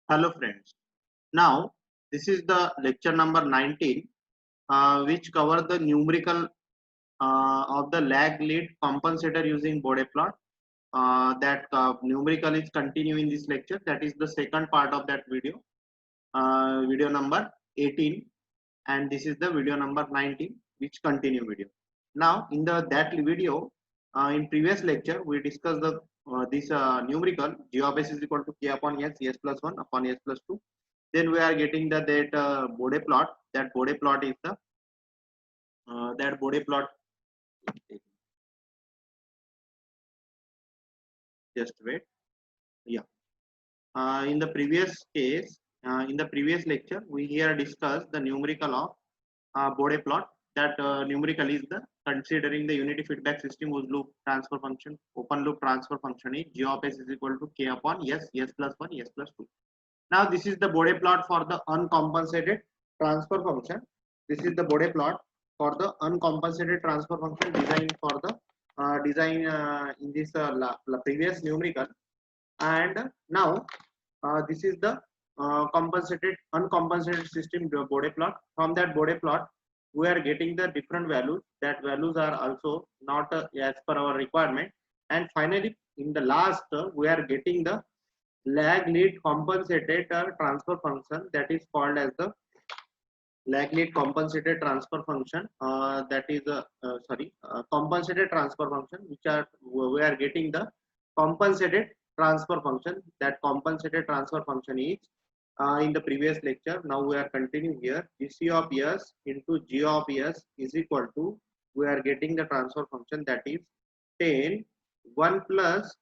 Hello friends. Now this is the lecture number 19 which cover the numerical of the lag lead compensator using Bode plot. That numerical is continue in this lecture. That is the second part of that video, video number 18, and this is the video number 19 which continue video. Now in the that video, in previous lecture we discussed the this numerical g of s is equal to k upon s plus 1 upon s plus 2. Then we are getting the that Bode plot. That Bode plot is the that Bode plot. Just wait. Yeah. In the previous case, in the previous lecture, we here discussed the numerical of Bode plot. That numerical is the considering the unity feedback system whose loop transfer function, open loop transfer function is g of s is equal to k upon s plus 1 s plus 2. Now this is the Bode plot for the uncompensated transfer function. This is the Bode plot for the uncompensated transfer function designed for the design in this previous numerical. And now this is the uncompensated system Bode plot. From that Bode plot, we are getting the different values. That values are also not as per our requirement. And finally, in the last, we are getting the lag lead compensated transfer function, that is called as the lag lead compensated transfer function. That is compensated transfer function, which are we are getting the compensated transfer function. That compensated transfer function is in the previous lecture. Now we are continuing here. Gc of s into g of s is equal to, we are getting the transfer function, that is 10 1 plus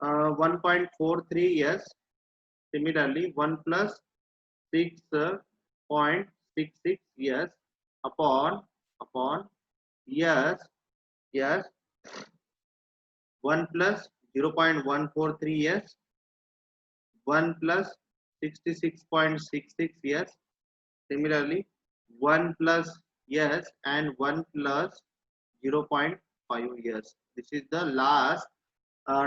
1.43 s. Similarly, 1 plus 6.66 s upon s 1 plus 0.143 s 1 plus 66.66 s. Similarly, 1 plus s and 1 plus 0.5 s. This is the last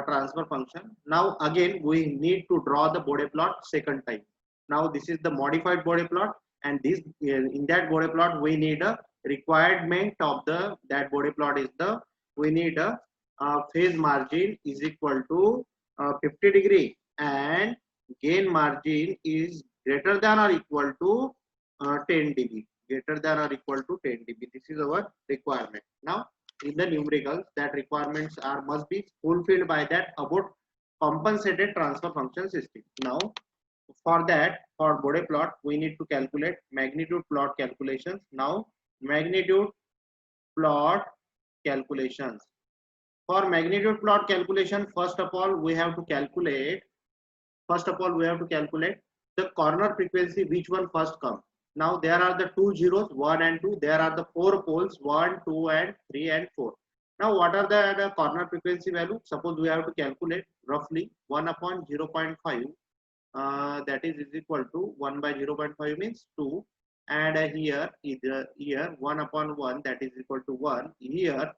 transfer function. Now again we need to draw the Bode plot second time. Now this is the modified Bode plot, and this in that Bode plot we need a requirement of the that Bode plot is the, we need a phase margin is equal to 50 degree and gain margin is greater than or equal to 10 dB, greater than or equal to 10 dB. This is our requirement. Now in the numericals, that requirements are must be fulfilled by that about compensated transfer function system. Now for that, for Bode plot, we need to calculate magnitude plot calculations. Now magnitude plot calculations. For magnitude plot calculation, first of all we have to calculate the corner frequency, which one first comes. Now there are the two zeros, 1 and 2. There are the 4 poles, 1, 2 and 3 and 4. Now what are the corner frequency value? Suppose we have to calculate roughly 1 upon 0.5, that is equal to 1 by 0.5 means 2, and here 1 upon 1, that is equal to 1. Here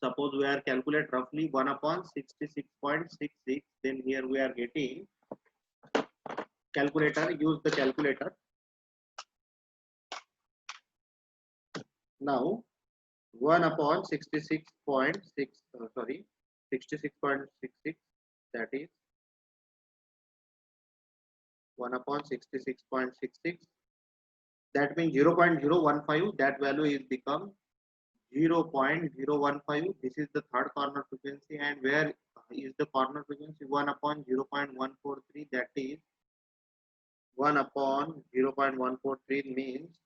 suppose we are calculate roughly 1 upon 66.66, then here we are getting calculator, use the calculator. Now 1 upon 66.66, that is 1 upon 66.66, that means 0.015, that value is become 0.015. This is the third corner frequency, and where is the corner frequency? 1 upon 0.143, that is 1 upon 0.143 means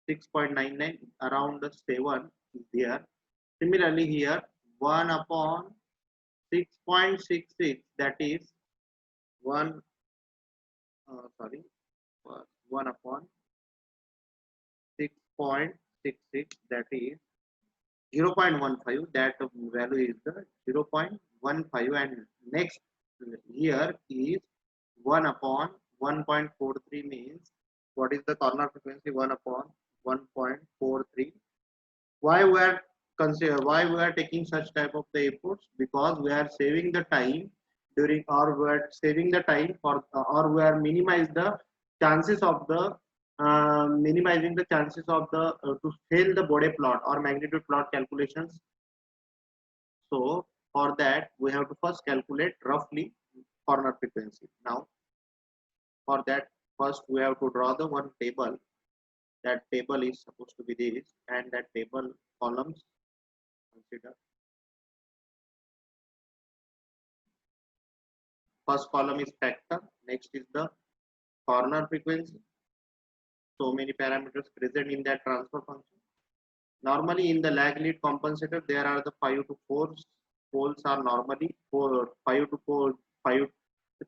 6.99, around 7 is there. Similarly here 1 upon 6.66, that is 1 upon 6.66, that is 0.15, that value is the 0.15, and next here is 1 upon 1.43 means what is the corner frequency? 1 upon 1.43. Why we are taking such type of the efforts? Because we are saving the time during, or we are saving the time for, or we are minimize the chances of the minimizing the chances of the to fail the Bode plot or magnitude plot calculations. So for that we have to first calculate roughly corner frequency. Now for that, first we have to draw the one table. That table is supposed to be this, and that table columns, consider. First column is factor, next is the corner frequency. So many parameters present in that transfer function. Normally in the lag lead compensator, there are the 5 to 4 poles are normally 5 to 4, 5 to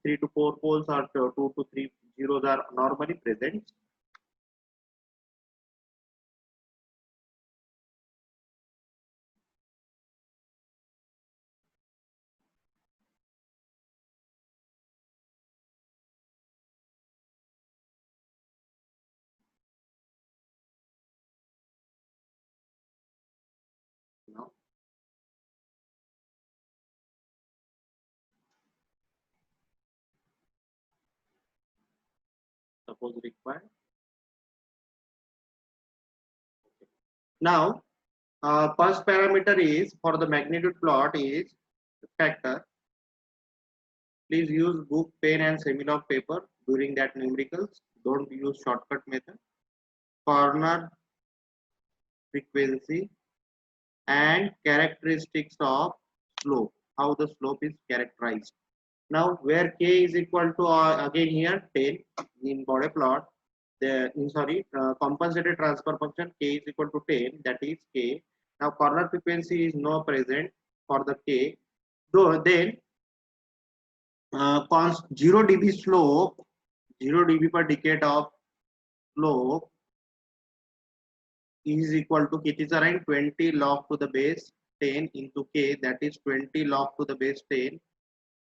3 to 4 poles, or 2 to 3 zeros are normally present. Now, suppose required. Now, first parameter is for the magnitude plot is factor. Please use book, pen and semi-log paper during that numericals. Don't use shortcut method. Corner frequency and characteristics of slope. How the slope is characterized. Now where k is equal to again here 10 in Bode plot. The compensated transfer function k is equal to 10. That is k. Now corner frequency is no present for the k. So then 0 dB slope, 0 dB per decade of slope is equal to कितीचा राहील 20 log to the base 10 into k, that is 20 log to the base 10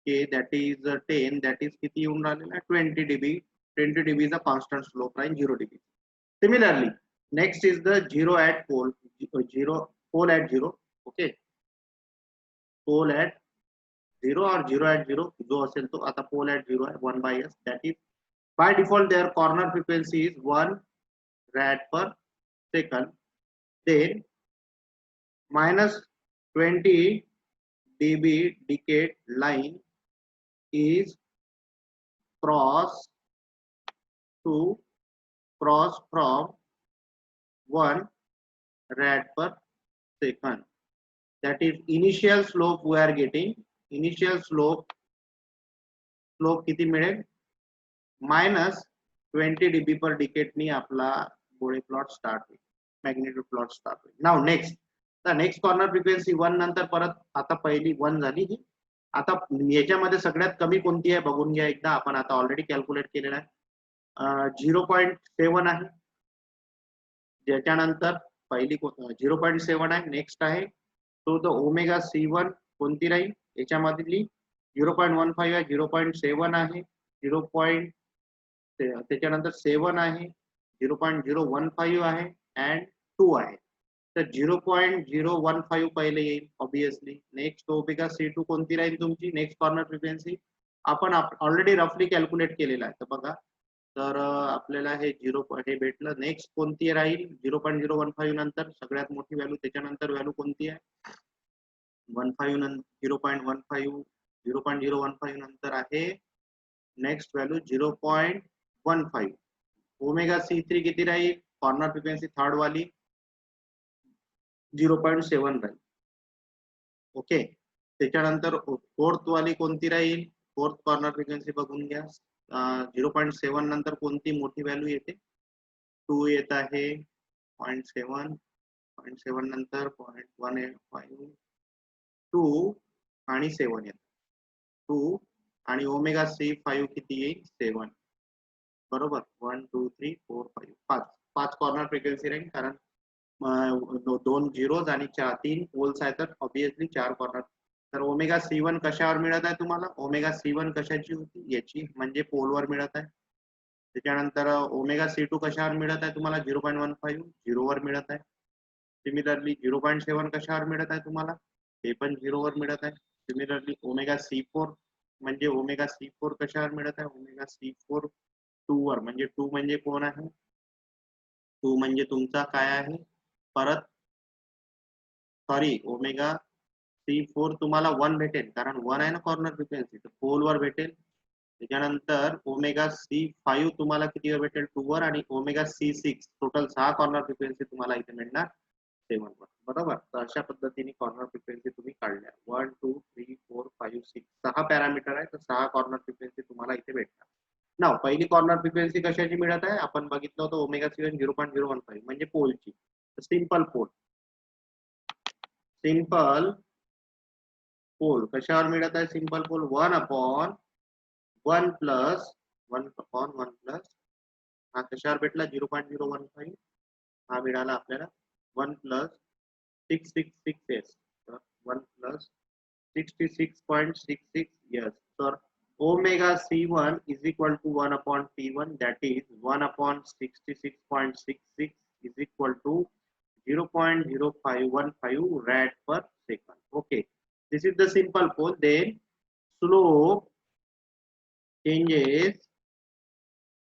k, that is 10, that is किती येऊन राहिलेला 20 dB. 20 dB is a constant slope line, 0 dB. Similarly, next is the 0 at pole, pole at 0. Okay, pole at 0 or 0 at 0 जो असेल तो आता pole at 0 आहे 1 by s, that is by default their corner frequency is 1 rad per second. Then minus 20 dB decade line is cross from 1 rad per second. That is initial slope we are getting. Initial slope किती मिळेल minus 20 dB per decade नी आपला Bode plot start होईल, magnitude plot start होईल. Now next corner frequency 1 नंतर परत आता पहिली 1 झाली ही. आता याच्यामध्ये सगळ्यात कमी कोणती आहे बघून घ्या एकदा. आपण आता ऑलरेडी कॅल्क्युलेट केलेला आहे 0.7 आहे. ज्याच्यानंतर पहिली 0.7 आहे. नेक्स्ट आहे तो द ओमेगा C1 कोणती राहील याच्यामधली 0.15 आहे, 0.7 आहे, 0. त्याच्यानंतर 7 आहे, 0.015 आहे अँड 2 आहे. तर 0.015 पहिले येईल ऑब्विसली. नेक्स्ट ओमेगा C2 कोणती राहील तुमची नेक्स्ट कॉर्नर फ्रिक्वेन्सी आपण ऑलरेडी रफली कॅल्क्युलेट केलेला आहे. तर बघा, तर आपल्याला हे 0 हे भेटलं. नेक्स्ट कोणती राहील 0.015 नंतर सगळ्यात मोठी व्हॅल्यू. त्याच्यानंतर व्हॅल्यू कोणती आहे 15 नंतर 0.15, 0.015 नंतर आहे नेक्स्ट व्हॅल्यू 0.15. ओमेगा C3 किती राहील कॉर्नर फ्रिक्वेन्सी थर्ड वाली 0.7 राहील. ओके, त्याच्यानंतर फोर्थ वाली कोणती राहील फोर्थ कॉर्नर फ्रिक्वेन्सी बघून घ्या. 0.7 नंतर कोणती मोठी व्हॅल्यू येते 2 येत आहे 0.7, 0.7 नंतर 0.15, 2 आणि 7 येत 2 आणि ओमेगा C5 किती येईल 7. बरोबर 1 2 3 4 5 5 कॉर्नर फ्रिक्वेन्सी राहील कारण 2 झिरोज आणि 3 पोल्स आहेत तर ऑब्विसली 4 कॉर्नर. तर ओमेगा C1 कशावर मिळत आहे तुम्हाला ओमेगा C1 कशाची होती याची म्हणजे पोलवर मिळत आहे. त्याच्यानंतर ओमेगा C2 कशावर मिळत आहे तुम्हाला 0.15 0 वर मिळत आहे. सिमिलरली 0.7 कशावर मिळत आहे तुम्हाला ते पण 0 वर मिळत आहे. सिमिलरली ओमेगा C4 म्हणजे ओमेगा C4 कशावर मिळत आहे? ओमेगा C4 2 वर, म्हणजे 2 म्हणजे कोण आहे? 2 म्हणजे तुमचा काय आहे? परत सॉरी, ओमेगा C4 तुम्हाला 1 भेटेल, कारण 1 आहे ना कॉर्नर फ्रिक्वेन्सी, तर पोल वर भेटेल. त्याच्यानंतर ओमेगा C5 तुम्हाला कितीवर भेटेल? 2 वर, आणि omega C6 total 6 corner frequency तुम्हाला इथे मिळणार 7 वर. बरोबर. तर अशा पद्धतीने कॉर्नर फ्रिक्वेन्सी तुम्ही काढल्या. 1 2 3 4 5 6 6 पॅरामीटर आहे, तर 6 कॉर्नर फ्रिक्वेन्सी तुम्हाला इथे भेटणार. नाव पहिली कॉर्नर फ्रिक्वेन्सी कशाची मिळत आहे? आपण बघितलं होतं ओमेगा C1 0.015 म्हणजे पोलची. Simple pole. सिंपल पोल कशावर मिळत आहे? Simple pole 1 upon 1 plus 1 upon 1 plus हा कशावर भेटला? 0.015. हा मिळाला आपल्याला 1 प्लस 666s. तर 1 प्लस 66.66 yes. तर omega C1 is equal to 1 upon T1, that is 1 upon 66.66 is equal to 0.0515 rad per second. Okay, this is the simple pole. Then slope changes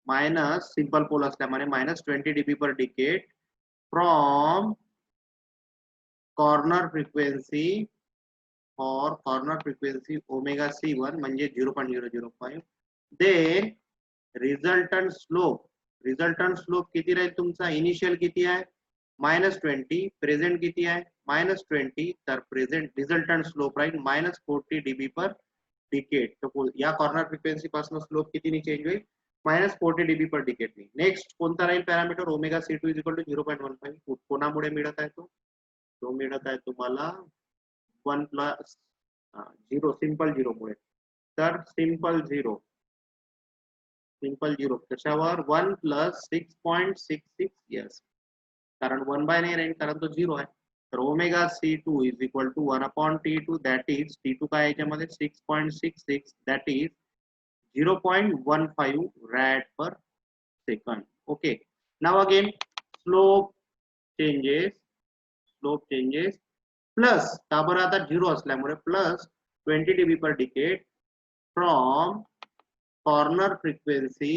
minus simple pole असल्यामुळे minus 20 dB per decade from corner frequency for corner frequency omega C1 म्हणजे 0.005. then resultant slope किती राहील तुमचा? Initial किती आहे? -20. Present किती आहे? -20. तर प्रेझेंट रिझल्टंट स्लोप राहील -40 dB per decade. तर या कॉर्नर फ्रिक्वेन्सी पासून स्लोप कितीने चेंज होईल? -40 dB per decade. नेक्स्ट कोणता राहील parameter? Omega C2 is equal to 0.15. कोणामुळे मिळत आहे तो मिळत आहे तुम्हाला 1 प्लस 0 सिंपल 0 मुळे. तर सिंपल 0 कशावर? 1 प्लस 6.66 यस, कारण 1 बाय नाही राहील, कारण तो 0 आहे. तर omega C2 is equal to 1 upon T2, that is T2 काय याच्यामध्ये? 6.66, that is 0.15 rad per second. Okay, now again slope changes plus का बरं? आता 0 असल्यामुळे plus 20 dB per decade from corner frequency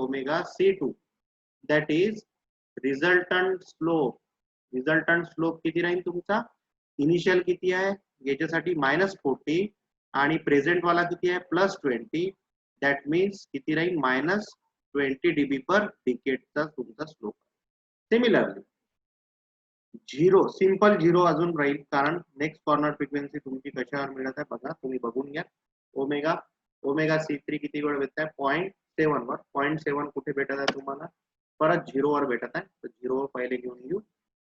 omega C2, that is resultant slope किती राहील तुमचा? Initial किती आहे याच्यासाठी? -40, आणि प्रेझेंट वाला किती आहे? +20. दॅट मीन्स किती राहील? -20 dB per decade चा तुमचा स्लोप. सिमिलरली 0 सिंपल 0 अजून राहील, कारण नेक्स्ट कॉर्नर फ्रिक्वेन्सी तुमची कशावर मिळत आहे बघा, तुम्ही बघून घ्या. ओमेगा C3 किती वेळ भेटत आहे? 0.7 वर. 0.7 कुठे भेटत आहे तुम्हाला? परत 0 वर भेटत आहे. तर 0 वर पहिले घेऊन घेऊ.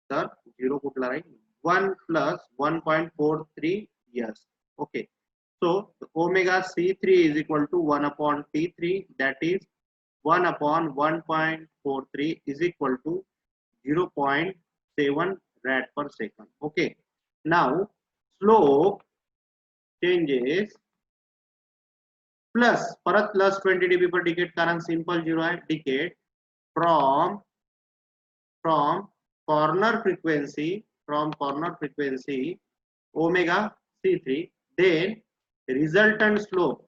तर 0 कुठला राहील? 1 plus 1.43 years. Okay, so omega C3 is equal to 1 upon T3, that is 1 upon 1.43 is equal to 0.7 rad per second. Okay, now slope changes plus परत प्लस 20 dB per decade, कारण सिंपल 0 आहे. decade from corner frequency omega C3, then resultant slope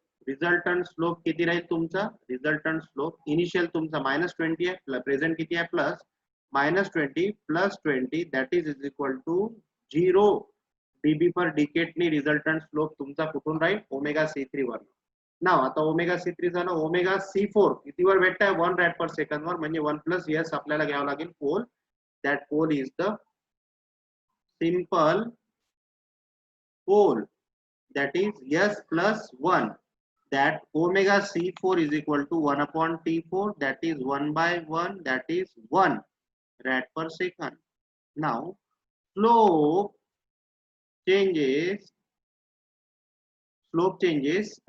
किती राहील तुमचा? Resultant slope initial तुमचा -20 आहे, present किती आहे? Plus -20 plus 20, that is equal to 0 dB per decade नी रिझल्टंट स्लोप तुमचा कुठून राहील? ओमेगा C3 वर. नाव आता ओमेगा C3 झालं. ओमेगा C4 कितीवर भेटताय? 1 रॅड पर सेकंड वर, म्हणजे 1 प्लस यस आपल्याला घ्यावं लागेल pole. That pole is the simple pole, that is s plus 1, that omega C4 is equal to 1 upon T4, that is 1 by 1, that is 1 rad per second. Now slope changes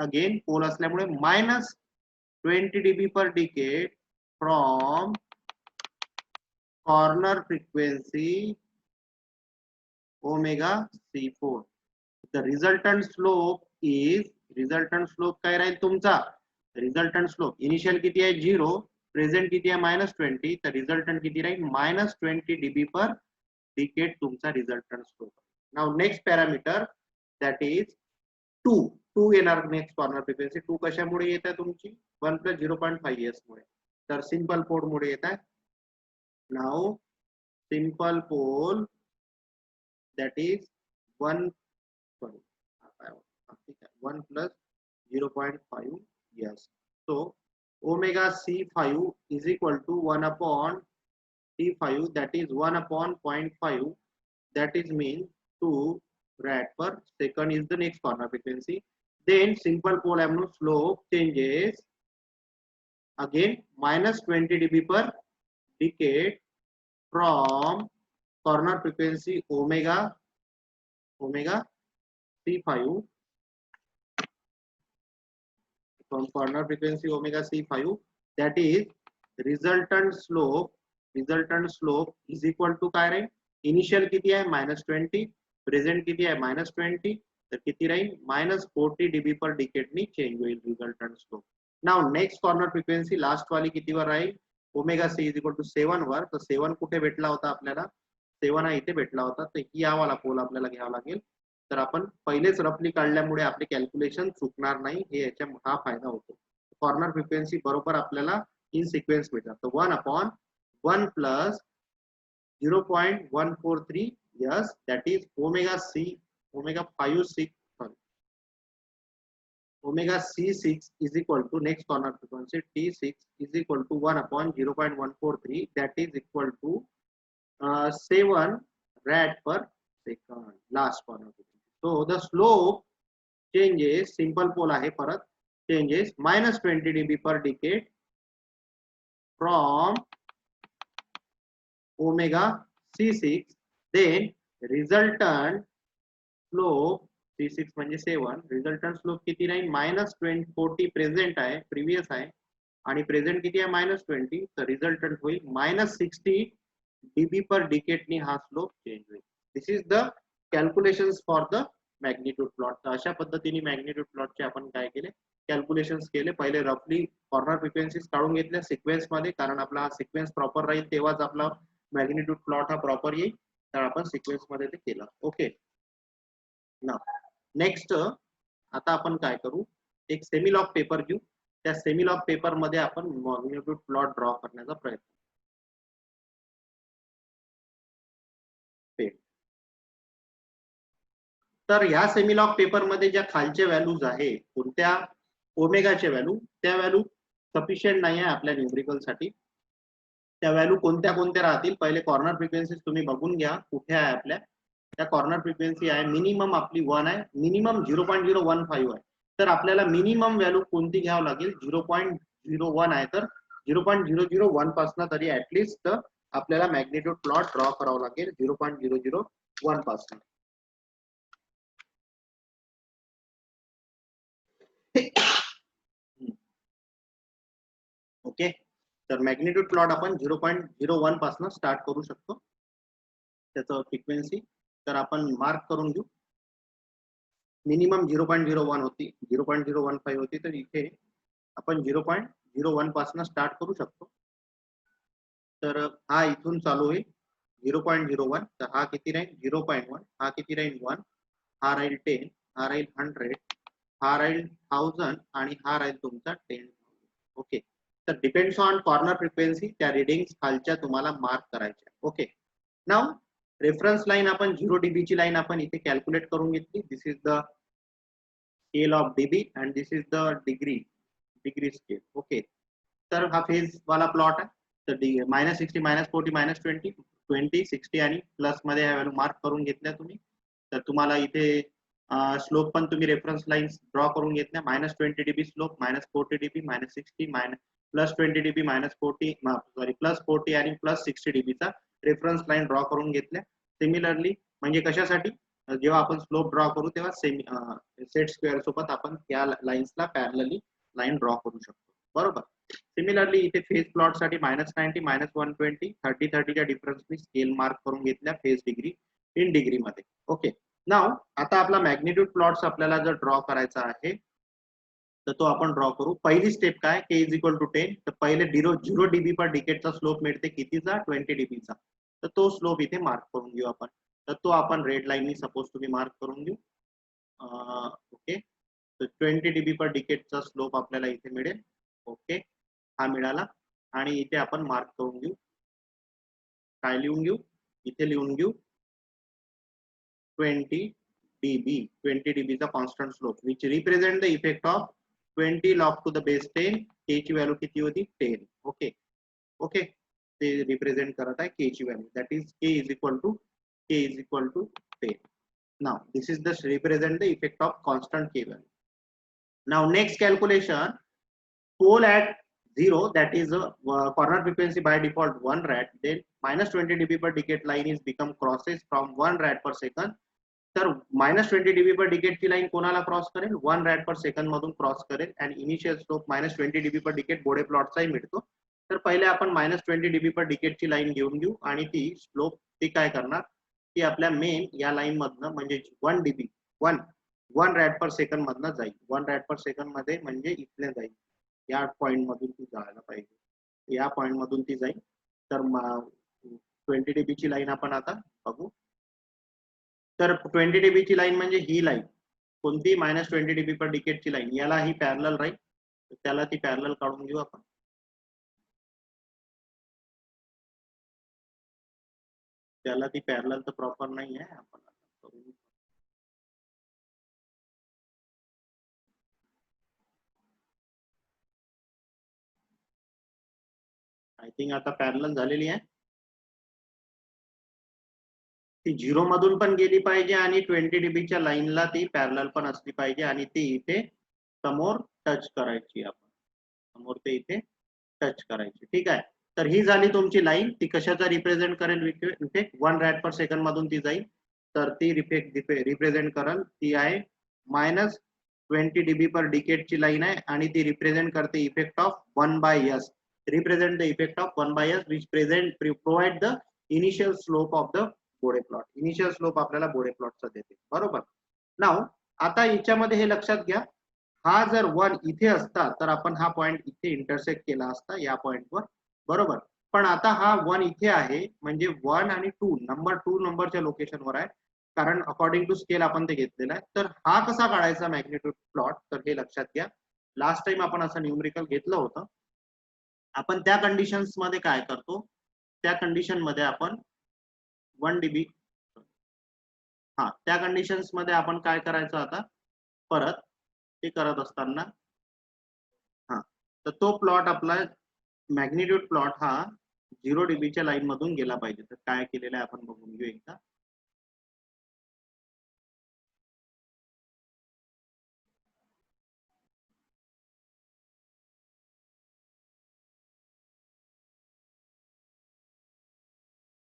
again pole असल्यामुळे -20 dB per decade from corner frequency omega C4. The resultant slope काय राहील तुमचा? Resultant slope initial किती आहे? 0, present किती आहे? -20, तर resultant किती राहील? -20 dB per decade तुमचा resultant slope. Now next parameter, that is to येणार नेक्स्ट कॉर्नर फ्रिक्वेन्सी. 2 कशामुळे येत आहे तुमची 1 प्लस 0.5 एस मुळे. तर सिंपल पोल मुळे येत आहे. Now simple pole that is 1 sorry 1 plus 0.5 yes. So omega c5 is equal to 1 upon t5, that is 1 upon 0.5, that is mean 2 rad per second is the next corner frequency. Then simple pole amino slope changes again minus 20 dB per decade from corner frequency omega c5, from corner frequency omega c5, that is resultant slope is equal to काय राहील. Initial किती आहे -20, present किती आहे -20, तर किती राहील -40 dB per decade नी चेंज होईल resultant slope. Now next corner frequency last वाली कितीवर राहील omega C is equal to 7 वर. तर 7 कुठे भेटला होता आपल्याला 7 हा इथे भेटला होता. तर या वाला पोल आपल्याला घ्यावा लागेल. तर आपण पहिलेच रफली काढल्यामुळे आपले कॅल्क्युलेशन चुकणार नाही, हे याच्या हा फायदा होतो. कॉर्नर फ्रिक्वेन्सी बरोबर आपल्याला इन सिक्वेन्स मिळतात. तर 1 upon 1 plus 0.143 yes, that is omega c6 is equal to next corner frequency t6 is equal to 1 upon 0.143, that is equal to 7 rad per second last corner frequency. So the slope changes, simple pole आहे परत, changes -20 dB per decade from omega c6. Then resultant slope c6 म्हणजे 7, resultant slope किती राहील -40 present आहे, previous आहे, आणि present किती आहे -20, तर रिझल्टंट होईल -60 dB पर डिकेड नी हा स्लोप चेंज होईल. This is the calculations for the magnitude plot. तर अशा पद्धतीने मॅग्निट्यूड प्लॉटचे आपण काय केले कॅल्क्युलेशन्स केले. पहिले रफली कॉर्नर फ्रिक्वेन्सीज काढून घेतल्या सिक्वेन्स मध्ये, कारण आपला हा सिक्वेन्स प्रॉपर राहील तेव्हाच आपला मॅग्निट्यूड प्लॉट हा प्रॉपर येईल. तर आपण सिक्वेन्स मध्ये ते केलं. ओके, ना नेक्स्ट आता आपण काय करू, एक सेमीलॉग पेपर घेऊ. त्या सेमीलॉग पेपर मध्ये आपण मॅग्निट्यूड प्लॉट ड्रॉ करण्याचा प्रयत्न. तर ह्या सेमीलॉग पेपर मध्ये ज्या खालचे व्हॅल्यूज आहे कोणत्या ओमेगाचे व्हॅल्यू, त्या व्हॅल्यू सफिशियंट नाही आहे आपल्या न्यूमरिकल साठी. त्या व्हॅल्यू कोणत्या कोणत्या राहतील पहिले कॉर्नर फ्रिक्वेन्सीज तुम्ही बघून घ्या कुठे आहे आपल्या. त्या कॉर्नर फ्रिक्वेन्सी आहे मिनिमम आपली 1 आहे, मिनिमम 0.015 आहे. तर आपल्याला मिनिमम व्हॅल्यू कोणती घ्यावी लागेल 0.01 आहे. तर 0.001 पासून तरी ऍटलिस्ट आपल्याला मॅग्निट्यूड प्लॉट ड्रॉ करावा लागेल 0.001 पासून. ओके, तर मॅग्निट्यूड प्लॉट आपण 0.01 पासून स्टार्ट करू शकतो त्याचं फ्रिक्वेन्सी. तर आपण मार्क करून घेऊ. मिनिमम 0.01 होती, 0.015 होती, तर इथे आपण 0.01 पासून स्टार्ट करू शकतो. तर हा इथून चालू होईल 0.01. तर हा किती राहील 0.1, हा किती राहील 1, हा राहील 10, हा राहील 100, हा राहील 1000 आणि हा राहील तुमचा 10,000. ओके, तर डिपेंड्स ऑन कॉर्नर फ्रिक्वेन्सी त्या रीडिंग्स खालच्या तुम्हाला मार्क करायच्या. ओके, नाउ रेफरन्स लाईन आपण 0 dB ची लाईन आपण इथे कॅल्क्युलेट करून घेतली. This is the scale of dB and this is the degree scale. Okay, तर हा फेज वाला प्लॉट आहे. तर -60 -40 -20 20 60 आणि प्लस मध्ये ह्या व्हॅल्यू मार्क करून घेतल्या तुम्ही. तर तुम्हाला इथे स्लोप पण तुम्ही रेफरन्स लाईन ड्रॉ करून घेतल्या. -20 dB slope, -40 dB, -60, +20 dB, -40 sorry +40 आणि +60 dB चा रेफरन्स लाईन ड्रॉ करून घेतल्या. सिमिलरली म्हणजे कशासाठी, जेव्हा आपण स्लोप ड्रॉ करू तेव्हा सेट स्क्वेअर सोबत आपण या लाईन्सला पॅरलली लाईन ड्रॉ करू शकतो. बरोबर. सिमिलरली इथे फेज प्लॉट साठी -90 -120 30 30 च्या डिफरन्सनी स्केल मार्क करून घेतल्या फेज डिग्री इन डिग्री मध्ये. ओके, नाउ आता आपला मॅग्निट्यूड प्लॉट्स आपल्याला जर ड्रॉ करायचा आहे तर तो आपण ड्रॉ करू. पहिली स्टेप काय k = 10. तर पहिले 0 dB पर डिकेडचा स्लोप मिळते कितीचा 20 dB चा. तर तो स्लोप इथे मार्क करून घेऊ आपण. तर तो आपण रेड लाईननी सपोज तुम्ही मार्क करून घेऊ. ओके, तर 20 dB पर डिकेटचा स्लोप आपल्याला इथे मिळेल. ओके, हा मिळाला. आणि इथे आपण मार्क करून घेऊ. काय लिहून घेऊ? इथे लिहून घेऊ 20 dB. 20 dB चा constant slope which represent the effect of 20 log to the base 10. k ची व्हॅल्यू किती होती? 10. ओके ओके, ते रिप्रेझेंट करत आहे k ची value. That is k is equal to 10. Now this is the represent the effect of constant k value. Now next calculation, pole at 0, that is corner frequency by default 1 rad, then minus 20 dB per decade line is become crosses from 1 rad per second. तर minus 20 dB per decade ची line कोणाला cross करेल? 1 rad per second मधून cross करेल. आणि initial slope minus 20 dB per decade बोडे प्लॉटचाही मिळतो. तर पहिले आपण minus 20 dB per decade ची लाईन घेऊन घेऊ आणि ती स्लोप ती काय करणार, ती आपल्या मेन या लाईन मधनं म्हणजे 1 dB 1 रॅड पर सेकंड मधनं जाईल. 1 रॅड पर सेकंड मध्ये म्हणजे इथले जाईल, या पॉइंट मधून ती जायला पाहिजे, या पॉइंट मधून ती जाईल. तर 20 dB ची लाईन आपण आता बघू. तर 20 dB ची लाईन म्हणजे ही लाईन कोणती? minus 20 dB per decade ची लाईन. याला ही पॅरलल राहील, त्याला ती पॅरलल काढून घेऊ आपण. त्याला ती पॅरलल तर प्रॉपर नाही आहे, आपण आय थिंक आता पॅरलल झालेली आहे. ती 0 मधून पण गेली पाहिजे आणि 20 dB च्या लाईनला ती पॅरलल पण असली पाहिजे आणि ती इथे समोर टच करायची. आपण समोर ते इथे टच करायची. ठीक आहे. तर ही झाली तुमची लाईन. ती कशाचा रिप्रेझेंट करेल? इफेक्ट 1 रॅड पर सेकंड मधून ती जाईल. तर ती रिप्रेझेंट करेल, ती आहे minus 20 dB पर डिकेड ची लाईन आहे आणि ती रिप्रेझेंट करते effect of 1/s. Represent the effect of 1/s which provide the initial slope of the Bode plot. Initial slope आपल्याला बोडे प्लॉटचा देते. बरोबर. नाव आता याच्यामध्ये हे लक्षात घ्या, हा जर 1 इथे असता तर आपण हा पॉइंट इथे इंटरसेक्ट केला असता या पॉइंटवर. बरोबर. पण आता हा 1 इथे आहे म्हणजे 1 आणि 2 नंबरच्या लोकेशनवर आहे, कारण अकॉर्डिंग टू स्केल आपण ते घेतलेलं आहे. तर हा कसा काढायचा मॅग्निट्यूड प्लॉट? तर हे लक्षात घ्या, लास्ट टाइम आपण असं न्यूमरिकल घेतलं होतं. आपण त्या कंडिशन्स मध्ये काय करतो, त्या कंडिशन मध्ये आपण 1 dB, हा त्या कंडिशन्स मध्ये आपण काय करायचं आता परत ते करत असताना, हा तर तो प्लॉट आपला मॅग्निट्यूड प्लॉट हा 0 dB च्या लाईन मधून गेला पाहिजे. तर काय केलेलं आहे आपण बघून घेऊ एकदा.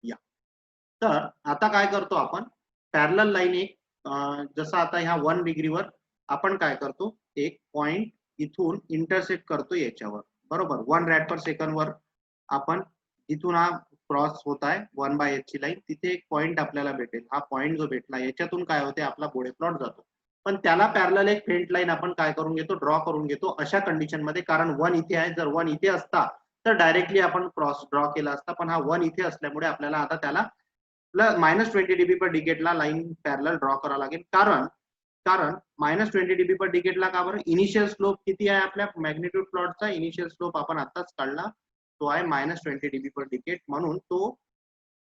या तर आता काय करतो आपण, पॅरलल लाईन एक जसं आता ह्या 1 डिग्रीवर आपण काय करतो, एक पॉइंट इथून इंटरसेक्ट करतो याच्यावर. बरोबर. 1 रॅड पर सेकंड वर आपण इथून हा क्रॉस होत आहे 1/s ची लाईन, तिथे एक पॉइंट आपल्याला भेटेल. हा पॉइंट जो भेटला याच्यातून काय होते, आपला बोडे प्लॉट जातो. पण त्याला पॅरलल एक फेंट लाईन आपण काय करून घेतो, ड्रॉ करून घेतो अशा कंडिशन मध्ये. कारण 1 इथे आहे, जर 1 इथे असता तर डायरेक्टली आपण क्रॉस ड्रॉ केला असता. पण हा 1 इथे असल्यामुळे आपल्याला आता त्याला -20 dB पर डिकेडला लाईन पॅरलल ड्रॉ करावं लागेल. कारण -20 dB पर डिकेडला का बरं? इनिशियल स्लोप किती आहे आपल्या मॅग्निट्यूड प्लॉटचा? इनिशियल स्लोप आपण आताच काढला, तो आहे -20 dB पर डिकेड. म्हणून तो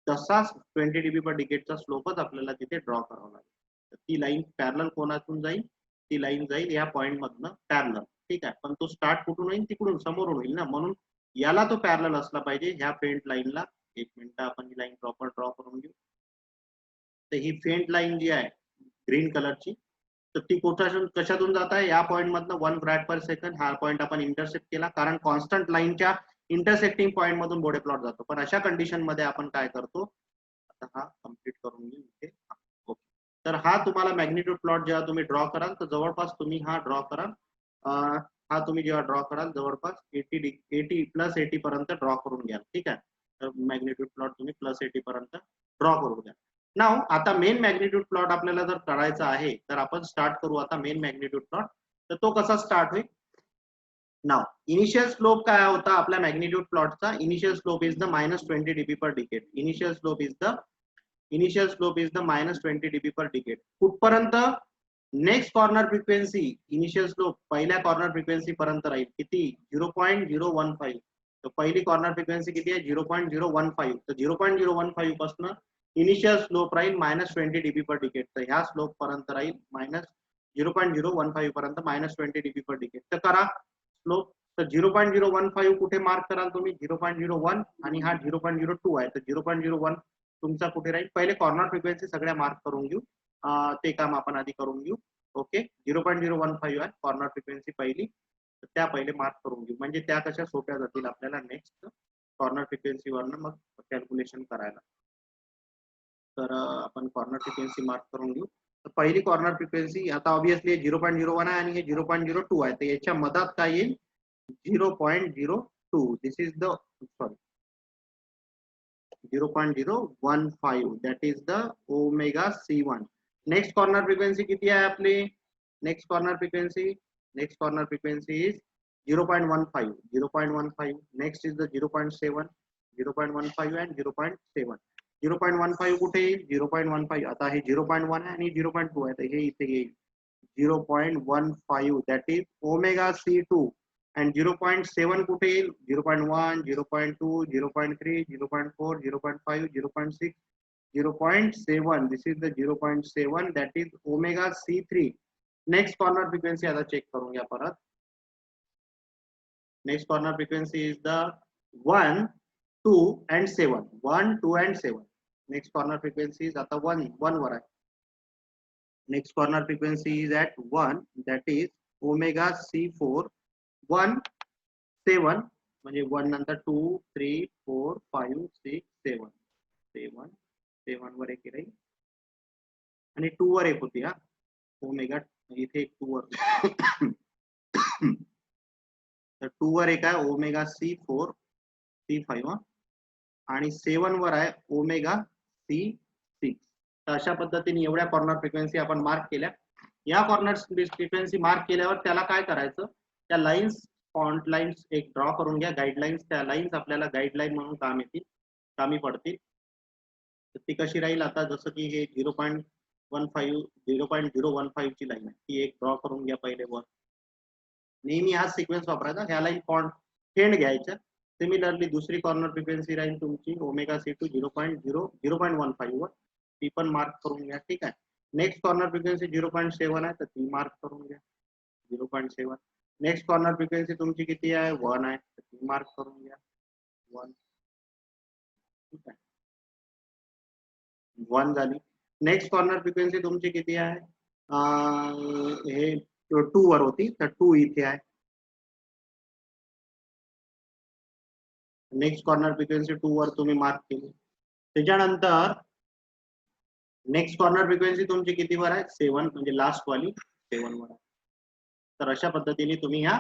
तसाच 20 dB पर डिकेडचा स्लोपच आपल्याला तिथे ड्रॉ करावा लागेल. तर ती लाईन पॅरलल कोणातून जाईल? ती लाईन जाईल या पॉइंट मधनं पॅरलल. ठीक आहे. पण तो स्टार्ट कुठून होईल? तिकडून समोरून होईल ना, म्हणून याला तो पॅरलल असला पाहिजे ह्या फेंट लाईनला. एक मिनिट आपण ही लाईन प्रॉपर ड्रॉ करून घेऊ. तर ही फेंट लाईन जी आहे ग्रीन कलरची, तर ती कशातून जात आहे? या पॉइंट मधनं 1 रॅड पर सेकंड. हा पॉइंट आपण इंटरसेक्ट केला, कारण कॉन्स्टंट लाईनच्या इंटरसेक्टिंग पॉइंट मधून बोडे प्लॉट जातो. पण अशा कंडिशन मध्ये आपण काय करतो, आता हा कम्प्लीट करून घेऊ इथे. ओके. तर हा तुम्हाला मॅग्निट्यूड प्लॉट जेव्हा तुम्ही ड्रॉ कराल तर जवळपास तुम्ही हा ड्रॉ कराल, हा तुम्ही जेव्हा ड्रॉ कराल जवळपास 80 पर्यंत ड्रॉ करून घ्याल. ठीक आहे. तर मॅग्निट्यूड प्लॉट तुम्ही +80 पर्यंत ड्रॉ करून घ्या. नाव आता मेन मॅग्निट्यूड प्लॉट आपल्याला जर करायचा आहे तर आपण स्टार्ट करू आता मेन मॅग्निट्यूड प्लॉट. तर तो कसा स्टार्ट होईल? नाव इनिशियल स्लोप काय होता आपल्या मॅग्निट्यूड प्लॉटचा? Initial slope is the -20 dB per decade. Initial slope is the -20 dB per decade. कुठपर्यंत? Next corner frequency initial slope पहिल्या कॉर्नर फ्रिक्वेन्सी पर्यंत राहील किती 0.015. तर पहिली कॉर्नर फ्रिक्वेन्सी किती आहे 0.015. तर 0.015 पासून इनिशियल स्लोप राहील -20 dB पर डिकेट. तर ह्या स्लोप पर्यंत राहील -0.015 पर्यंत -20 dB पर डिकेट. तर करा स्लोप. तर 0.015 कुठे मार्क कराल तुम्ही 0.01 आणि हा 0.02 आहे. तर 0.01 तुमचा कुठे राहील. पहिले कॉर्नर फ्रिक्वेन्सी सगळ्या मार्क करून घेऊ. ते काम आपण आधी करून घेऊ. ओके 0.015 आहे कॉर्नर फ्रिक्वेन्सी पहिली. तर त्या पहिले मार्क करून घेऊ म्हणजे त्या कशा सोप्या जातील आपल्याला नेक्स्ट कॉर्नर फ्रिक्वेन्सी वरनं मग कॅल्क्युलेशन करायला. तर आपण कॉर्नर फ्रिक्वेन्सी मार्क करून घेऊ. तर पहिली कॉर्नर फ्रिक्वेन्सी आता ऑब्विसली 0.01 आहे आणि हे 0.02 आहे. तर याच्या मधात काय येईल 0.02. This is the sorry 0.015 that is the omega C1. Next corner frequency किती आहे आपली. Next corner frequency is 0.15. 0.15. Next is the 0.7. 0.15 and 0.7. 0.15 कुठे येईल 0.15. आता हे 0.1 आहे आणि 0.2 आहे. तर हे इथे येईल 0.15 that is omega C2. and 0.7 कुठे येईल 0.1, 0.2, 0.3, 0.4, 0.5, 0.6, 0.7. This is the 0.7 that is omega C3. Next corner frequency आता चेक करून घ्या परत. Next corner frequency is the 1, 2 and 7. 1, 2 and 7. Next corner frequency is आता 1 वर आहे. Next corner frequency is at 1 that is omega C4. 1, 7 म्हणजे 1 नंतर 2, 3, 4, 5, 6, 7. 7 वर एक राहील आणि 2 वर एक होती. हा ओमेगा इथे 2 वर तर 2 वर एक आहे ओमेगा C4 C5 आणि 7 वर आहे ओमेगा C6. तर अशा पद्धतीने एवढ्या कॉर्नर फ्रिक्वेन्सी आपण मार्क केल्या. या कॉर्नर फ्रिक्वेन्सी मार्क केल्यावर त्याला काय करायचं त्या लाईन्स फॉन्ट लाईन्स एक ड्रॉ करून घ्या. गाईडलाईन्स त्या लाईन्स आपल्याला गाईडलाईन म्हणून कामी पडतील. तर ती कशी राहील आता जसं की हे 0.15 ची लाईन आहे ती एक ड्रॉ करून घ्या पहिले वर. नेहमी हा सिक्वेन्स वापरायचा. ह्या लाईन फॉन्ट थेंड घ्यायच्या. सिमिलरली दुसरी कॉर्नर फ्रिक्वेन्सी राहील तुमची ओमेगा C2 0.15 वर ती पण मार्क करून घ्या. ठीक आहे. नेक्स्ट कॉर्नर फ्रिक्वेन्सी 0.7 आहे तर ती मार्क करून घ्या 0.7. नेक्स्ट कॉर्नर फ्रिक्वेन्सी तुमची किती आहे 1 आहे तर ती मार्क करून घ्या 1. ठीक आहे 1 झाली. नेक्स्ट कॉर्नर फ्रिक्वेन्सी तुमची किती आहे हे 2 वर होती तर 2 इथे आहे. नेक्स्ट कॉर्नर फ्रिक्वेन्सी 2 वर तुम्ही मार्क केली. त्याच्यानंतर नेक्स्ट कॉर्नर फ्रिक्वेन्सी तुमची किती वर आहे 7 म्हणजे लास्ट वाली 7 वर आहे. तर अशा पद्धतीने तुम्ही ह्या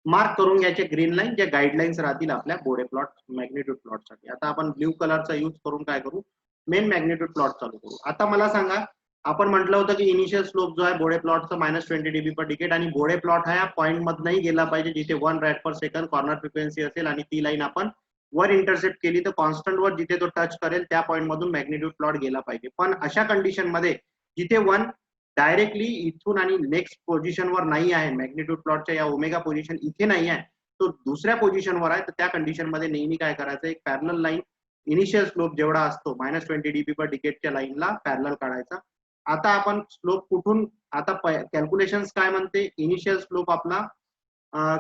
मार्क करून घ्यायचे ग्रीन लाईन ज्या गाईडलाईन्स राहतील आपल्या बोडे प्लॉट मॅग्निट्यूड प्लॉटसाठी. आता आपण ब्ल्यू कलरचा यूज करून काय करू मेन मॅग्निट्यूड प्लॉट चालू करू. आता मला सांगा आपण म्हटलं होतं की इनिशियल स्लोप जो आहे बोडे प्लॉटचा -20 dB पर डिकेट आणि बोडे प्लॉट हा पॉईंट मधनही गेला पाहिजे जिथे 1 rad per second corner frequency असेल आणि ती लाईन आपण वर इंटरसेप्ट केली तर कॉन्स्टंट वर जिथे तो टच करेल त्या पॉईंट मधून मॅग्निट्यूड प्लॉट गेला पाहिजे. पण अशा कंडिशन मध्ये जिथे 1 डायरेक्टली इथून आणि नेक्स्ट पोझिशनवर नाही आहे मॅग्निट्यूड प्लॉटच्या या ओमेगा पोझिशन इथे नाही आहे तो दुसऱ्या पोझिशनवर आहे तर त्या कंडिशन मध्ये नेहमी काय करायचं एक पॅरलल लाईन इनिशियल स्लोप जेवढा असतो -20 dB पर डिकेटच्या लाईनला पॅरलल काढायचा. आता आपण स्लोप कुठून आता कॅल्क्युलेशन्स काय म्हणते इनिशियल स्लोप आपला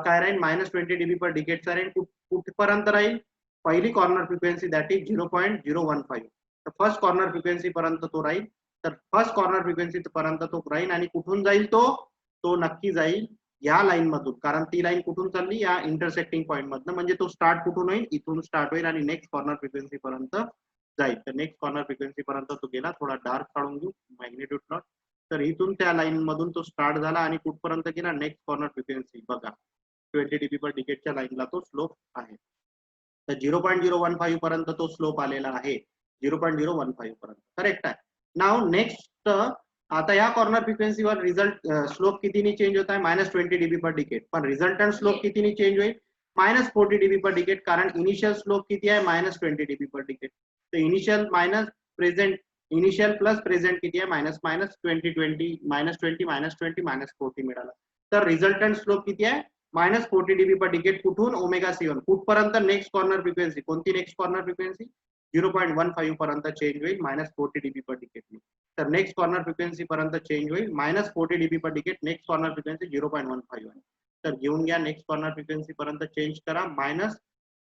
काय राहील -20 dB पर डिकेटचा राहील कुठपर्यंत राहील पहिली कॉर्नर फ्रिक्वेन्सी दॅट इज 0.015. तर फर्स्ट कॉर्नर फ्रिक्वेन्सी पर्यंत तो राहील. तर फर्स्ट कॉर्नर फ्रिक्वेन्सी पर्यंत तो राहील आणि कुठून जाईल तो नक्की जाईल या लाईन मधून कारण ती लाईन कुठून चालली या इंटरसेक्टिंग पॉईंट मधनं म्हणजे तो स्टार्ट कुठून होईल इथून स्टार्ट होईल आणि नेक्स्ट कॉर्नर फ्रिक्वेन्सी पर्यंत जाईल. तर नेक्स्ट कॉर्नर फ्रिक्वेन्सी पर्यंत तो गेला. थोडा डार्क काढून घेऊ मॅग्निट्यूड प्लॉट. तर इथून त्या लाईन मधून तो स्टार्ट झाला आणि कुठपर्यंत गेला नेक्स्ट कॉर्नर फ्रिक्वेन्सी बघा 20 dB पर डिकेटच्या लाईनला तो स्लोप आहे. तर 0.015 पर्यंत तो स्लोप आलेला आहे 0.015 पर्यंत करेक्ट आहे. नाव नेक्स्ट आता या कॉर्नर फ्रिक्वेन्सीवर रिझल्ट स्लोप कितीने चेंज होत आहे -20 dB पर डिकेट पण रिझल्टंट स्लोप कितीने चेंज होईल -40 dB पर डिकेट कारण इनिशियल स्लोप किती आहे -20 dB पर डिकेट. तर initial minus present initial plus present किती आहे minus minus 20 minus 20 minus 20 minus 40 मिळाला. तर रिझल्टंट स्लोप किती आहे मायनस 40 dB पर डिकेट. कुठून ओमेगा C1 कुठपर्यंत नेक्स्ट कॉर्नर फ्रिक्वेन्सी कोणती नेक्स्ट कॉर्नर फ्रिक्वेन्सी 0.15 पर्यंत चेंज होईल मायनस 40 dB पर डिकेट. तर नेक्स्ट कॉर्नर फ्रिक्वेन्सी पर्यंत चेंज होईल minus 40 dB per decade. Next corner frequency 0.15 आहे. तर घेऊन घ्या नेक्स्ट कॉर्नर फ्रिक्वेन्सी पर्यंत चेंज करा मायनस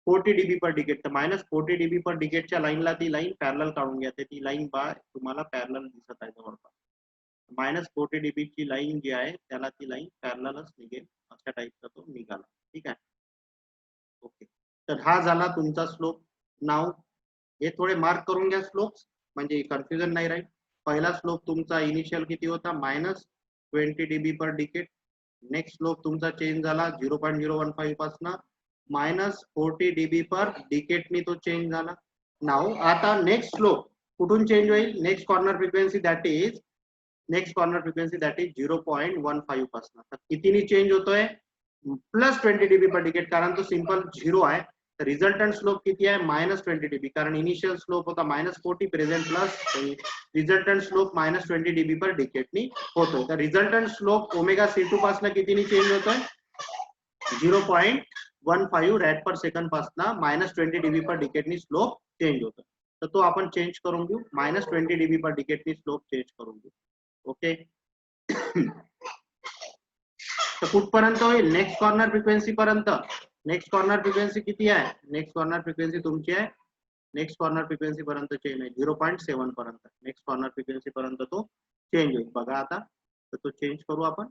40 dB पर डिकेट. तर मायनस 40 dB पर डिकेटच्या लाईनला ती लाईन पॅरलल काढून घ्या. ती लाईन बाय तुम्हाला पॅरलल दिसत आहे जवळपास. मायनस 40 dB ची लाईन जी आहे त्याला ती लाईन पॅरललच निघेल अशा टाईपचा तो निघाला. ठीक आहे. ओके. तर हा झाला तुमचा स्लोप. नाव हे थोडे मार्क करून घ्या स्लोप्स म्हणजे कन्फ्युजन नाही राहील. पहिला स्लोप तुमचा इनिशियल किती होता minus 20 dB per decade. Next slope तुमचा चेंज झाला 0.015 पासून मायनस 40 dB पर डिकेटनी तो चेंज झाला. नाव आता नेक्स्ट स्लोप कुठून चेंज होईल next corner frequency that is 0.15 पासून. तर कितीनी चेंज होतोय प्लस 20 dB पर डिकेट कारण तो सिंपल 0 आहे. तर रिझल्टंट स्लोप किती आहे मायनस 20 dB कारण इनिशियल स्लोप होता minus 40 present plus resultant slope minus 20 dB per डिकेटनी होतोय. तर रिझल्टंट स्लोप ओमेगा C2 पासून कितीनी चेंज होतोय 0.15 रॅड पर सेकंड पासून मायनस 20 dB पर डिकेटनी स्लोप चेंज होतो. तर तो आपण चेंज करून घेऊ मायनस 20 dB पर डिकेटनी स्लोप चेंज करून घेऊ. ओके. तर कुठपर्यंत होईल नेक्स्ट कॉर्नर फ्रिक्वेन्सी पर्यंत. नेक्स्ट कॉर्नर फ्रिक्वेन्सी किती आहे नेक्स्ट कॉर्नर फ्रिक्वेन्सी तुमची आहे नेक्स्ट कॉर्नर फ्रिक्वेन्सी पर्यंत चेंज आहे 0.7 पर्यंत. नेक्स्ट कॉर्नर फ्रिक्वेन्सी पर्यंत तो चेंज होईल. बघा आता तर तो चेंज करू आपण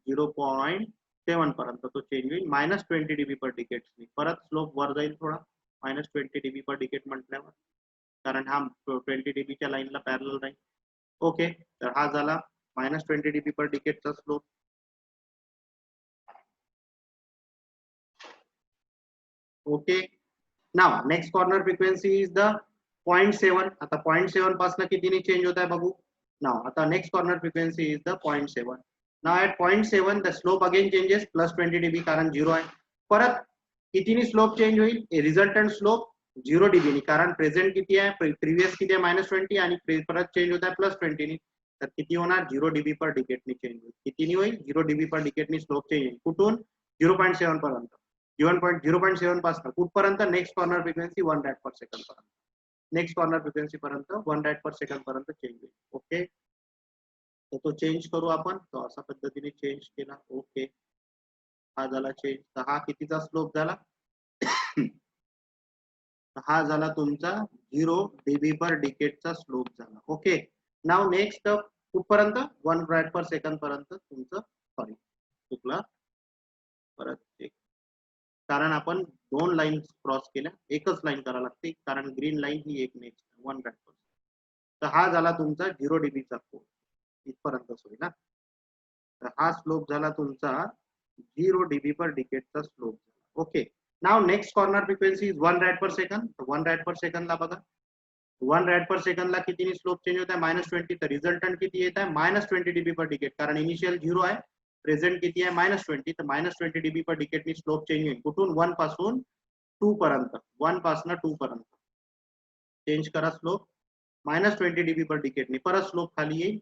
0.7 पर्यंत तो चेंज होईल मायनस 20 dB पर डिकेट. परत स्लोप वर जाईल थोडा मायनस 20 dB पर डिकेट म्हटल्यावर कारण हा 20 dB च्या लाईनला पॅरलल राहील. ओके. तर हा झाला मायनस 20 dB पर डिकेटचा slope. Okay. Now next corner frequency is the 0.7. आता 0.7 पासून कितीने चेंज होत आहे बघू. नाव आता next corner frequency is the 0.7. Now at 0.7 the slope again changes plus 20 dB कारण 0 आहे. परत कितीने स्लोप चेंज होईल रिझल्टंट स्लोप 0 dB नी कारण प्रेझेंट किती आहे प्रिव्हियस किती आहे मायनस 20 आणि परत चेंज होत आहे प्लस 20 नी. तर किती होणार 0 dB पर डिकेटनी चेंज होईल. कितीनी होईल 0 dB पर डिकेटनी स्लोप चेंज होईल. कुठून 0.7 पर्यंत 0.7 पासून कुठपर्यंत next corner frequency 1 rad per second पर्यंत. नेक्स्ट कॉर्नर फ्रिक्वेन्सी पर्यंत 1 रॅड पर सेकंड पर्यंत चेंज होईल. ओके. तर तो चेंज करू आपण. तो अशा पद्धतीने चेंज केला. ओके. हा झाला चेंज. तर हा कितीचा स्लोप झाला हा झाला तुमचा 0 dB पर डिकेटचा स्लोप झाला. ओके. नाव नेक्स्ट कुठपर्यंत 1 रॅड पर सेकंड पर्यंत तुमचं सॉरी चुकला परत चेक कारण आपण दोन लाईन क्रॉस केल्या एकच लाईन करावी लागते कारण ग्रीन लाईन ही एक नेक्स्ट 1 रॅड पर. तर हा झाला तुमचा 0 dB चा स्लोप इथपर्यंतच होईल ना. तर हा स्लोप झाला तुमचा 0 dB पर डिकेटचा स्लोप झाला. Okay. Now next corner frequency is 1 rad per second. 1 rad per सेकंडला बघा 1 रॅड पर सेकंडला कितीने स्लोप चेंज होत आहे मायनस 20. तर रिझल्टंट किती येत आहे मायनस 20 dB पर डिकेट कारण इनिशियल 0 आहे प्रेझेंट किती आहे मायनस 20. तर मायनस 20 dB पर डिकेटनी स्लोप चेंज होईल. कुठून 1 पासून 2 पर्यंत 1 पासून 2 पर्यंत चेंज करा स्लोप मायनस 20 dB पर डिकेटनी परत स्लोप खाली येईल.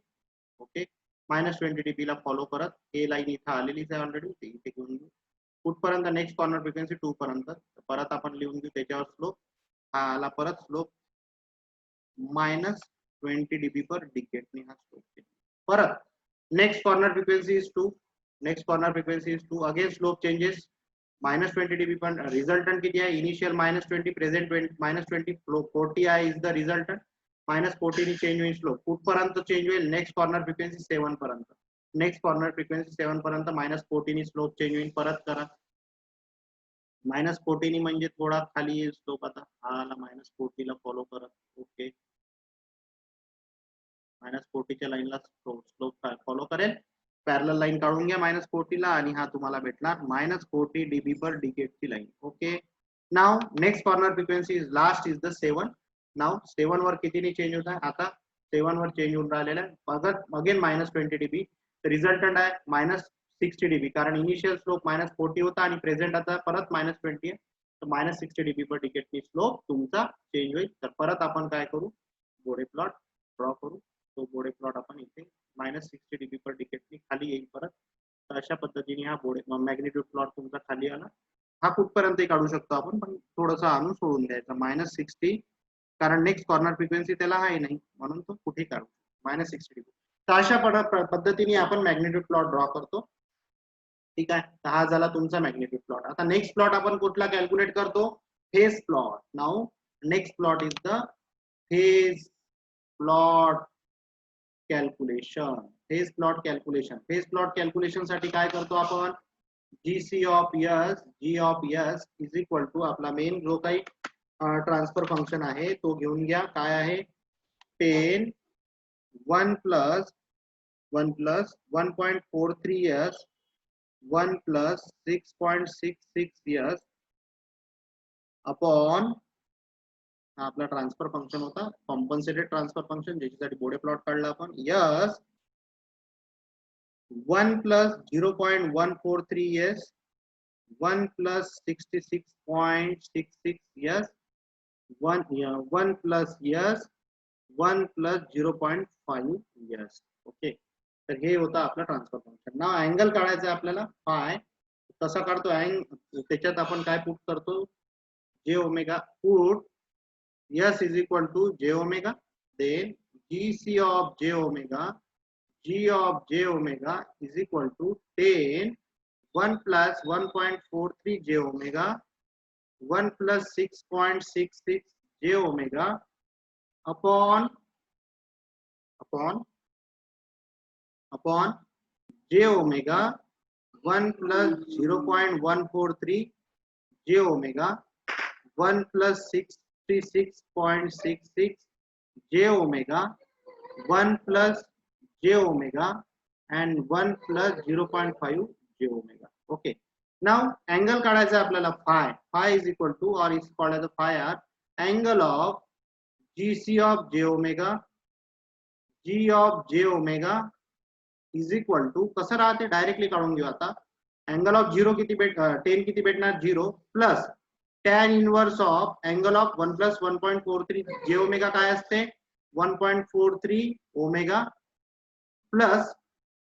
ओके. मायनस 20 dB ला फॉलो करत हे लाईन इथं आलेलीच आहे ऑलरेडी इथे घेऊन घेऊ कुठपर्यंत नेक्स्ट कॉर्नर फ्रिक्वेन्सी 2 पर्यंत. परत आपण लिहून घेऊ त्याच्यावर स्लोप हा आला परत स्लोप मायनस 20 dB पर डिकेटनी हा स्लोप. परत next corner frequency is 2. Next corner frequency is 2. Again slope changes minus 20 dB पण रिझल्टंट किती आहे इनिशियल मायनस 20 प्रेझेंट मायनस 20 40 आहे इज द रिझल्टंट मायनस 40 नी चेंज होईल स्लोप कुठपर्यंत चेंज होईल नेक्स्ट कॉर्नर फ्रिक्वेन्सी 7 पर्यंत. नेक्स्ट कॉर्नर फ्रिक्वेन्सी 7 पर्यंत मायनस 40 नी स्लोप चेंज होईल. परत करा मायनस 40 नी म्हणजे थोडा खाली येईल स्लोप. आता हा आला मायनस 40 ला फॉलो करत. ओके. मायनस 40 च्या लाईनला स्लोप फॉलो करेल पॅरलल लाईन काढून घ्या मायनस 40 ला आणि हा तुम्हाला भेटणार मायनस 40 dB पर डिकेटची line. Okay. Now next corner frequency is last is the 7. Now 7 वर कितीने चेंज होत आहे आता 7 वर चेंज होऊन राहिलेला आहे बघा अगेन मायनस 20 dB. रिझल्टंट आहे मायनस 60 dB कारण इनिशियल स्लोप मायनस 40 होता आणि प्रेझेंट आता परत मायनस 20 आहे. तर मायनस 60 dB पर डिकेटनी स्लोप तुमचा चेंज होईल. तर परत आपण काय करू घोडे प्लॉट ड्रॉ करू. तो बोडे प्लॉट आपण इथे -60 dB पर डिकेटनी खाली येईल परत. तर अशा पद्धतीने हा बोडे मॅग्निट्यूड प्लॉट तुमचा खाली आला. हा कुठपर्यंत काढू शकतो आपण, पण थोडंसं आणून सोडून द्यायचा -60, कारण नेक्स्ट कॉर्नर फ्रिक्वेन्सी त्याला आहे नाही म्हणून तो कुठे काढू -60 dB. तर अशा पद्धतीने आपण मॅग्निट्यूड प्लॉट ड्रॉ करतो. ठीक आहे. तर हा झाला तुमचा मॅग्निट्यूड प्लॉट. आता नेक्स्ट प्लॉट आपण कुठला कॅल्क्युलेट करतो, phase plot. Now next plot is the phase plot calculation. Phase plot calculation. Phase plot calculation साठी काय करतो आपण, G of s is equal to आपला मेन जो काही ट्रान्सफर फंक्शन आहे तो घेऊन घ्या. काय आहे, 10 1 plus 1.43s 1 plus 6.66s upon आपला ट्रान्सफर फंक्शन होता, कॉम्पन्सेटेड ट्रान्सफर फंक्शन, ज्याच्यासाठी बोडे प्लॉट काढला आपण. Yes 1 plus 0.143s 1 plus 66.66s 1 plus yes 1 plus 0.5s. Okay. तर हे होतं आपलं ट्रान्सफर फंक्शन. ना अँगल काढायचा आपल्याला फाय. कसा काढतो त्याच्यात आपण काय पुट करतो, जे omega put S is equal to j omega, then GC of j omega, G of j omega is equal to 10 1 plus 1.43 j omega 1 plus 6.66 j omega upon j omega 1 plus 0.143 j omega 1 plus 66.66 j omega 1 plus j omega and 1 plus 0.5 j omega. Okay. Now angle काढायचा आपल्याला phi. Phi is equal to, or is called as a phi r, angle of GC of j omega, G of j omega is equal to, कसं राहते directly काढून घेऊ आता. Angle of 0 किती 10 किती भेटणार, 0 plus tan inverse of angle of 1 plus 1.43 जे omega काय असते 1.43 ओमेगा प्लस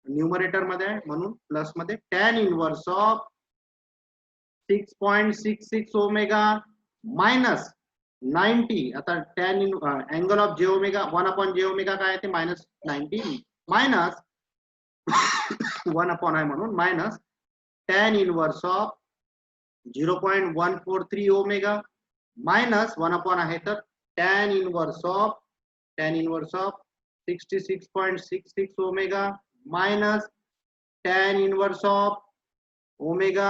न्यूमरेटर मध्ये आहे म्हणून प्लस मध्ये tan inverse of 6.66 omega minus 90. आता tan angle of j omega 1 upon j omega काय आहे ते -90 मायनस 1 अपॉन आहे म्हणून minus tan inverse of 0.143 omega minus 1 upon आहे तर tan inverse of 66.66 omega minus tan inverse of omega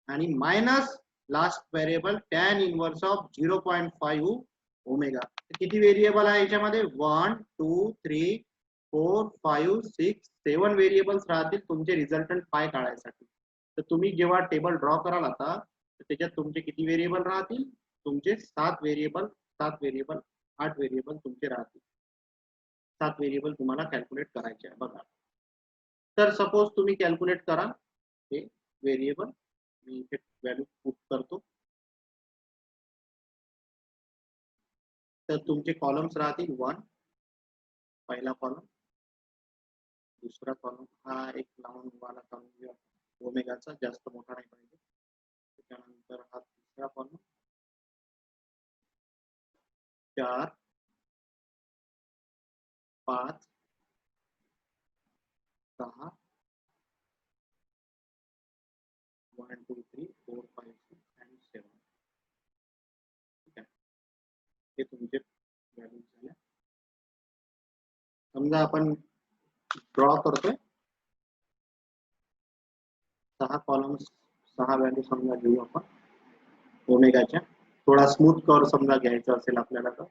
आणि minus last variable tan inverse of 0.5 omega. किती variable आहे याच्यामध्ये 1 2 3 4 5 6 7 व्हेरिएबल्स राहतील तुमचे रिझल्टंट फाय काढायसाठी. तर तुम्ही जेव्हा टेबल ड्रॉ कराल आता त्याच्यात तुमचे किती व्हेरिएबल राहतील, तुमचे 7 व्हेरिएबल 8 व्हेरिएबल तुमचे राहतील. 7 व्हेरिएबल तुम्हाला कॅल्क्युलेट करायचे आहे बघा. तर सपोज तुम्ही कॅल्क्युलेट करा हे व्हेरिएबल, मी इथे व्हॅल्यू पुट करतो. तर तुमचे कॉलम्स राहतील 1 पहिला कॉलम, दुसरा कॉलम हा एक लावून वाला कॉलम घेऊया ओमेगाचा, जास्त मोठा नाही पाहिजे. त्यानंतर हा तिसरा कॉलम 4 5 6 1 2 3 4 5 6 आणि 7. ठीक आहे, हे तुमचे व्हॅल्यू झाले. समजा आपण ड्रॉ करतोय 6 कॉलम्स 6 व्हॅल्यू समजा घेऊ आपण ओमेगाच्या. थोडा स्मूथ कर्व समजा घ्यायचा असेल आपल्याला तर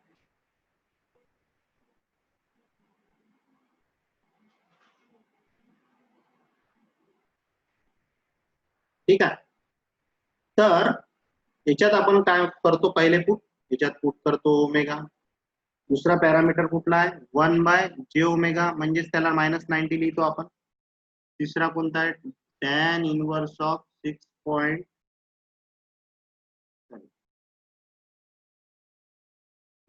ठीक आहे. तर याच्यात आपण काय करतो, पहिले पुट याच्यात पुट करतो ओमेगा. दुसरा पॅरामीटर कुठला आहे 1 बाय जे ओमेगा, म्हणजेच त्याला -90 लिहितो आपण. तिसरा कोणता आहे tan इनवर्स ऑफ 6.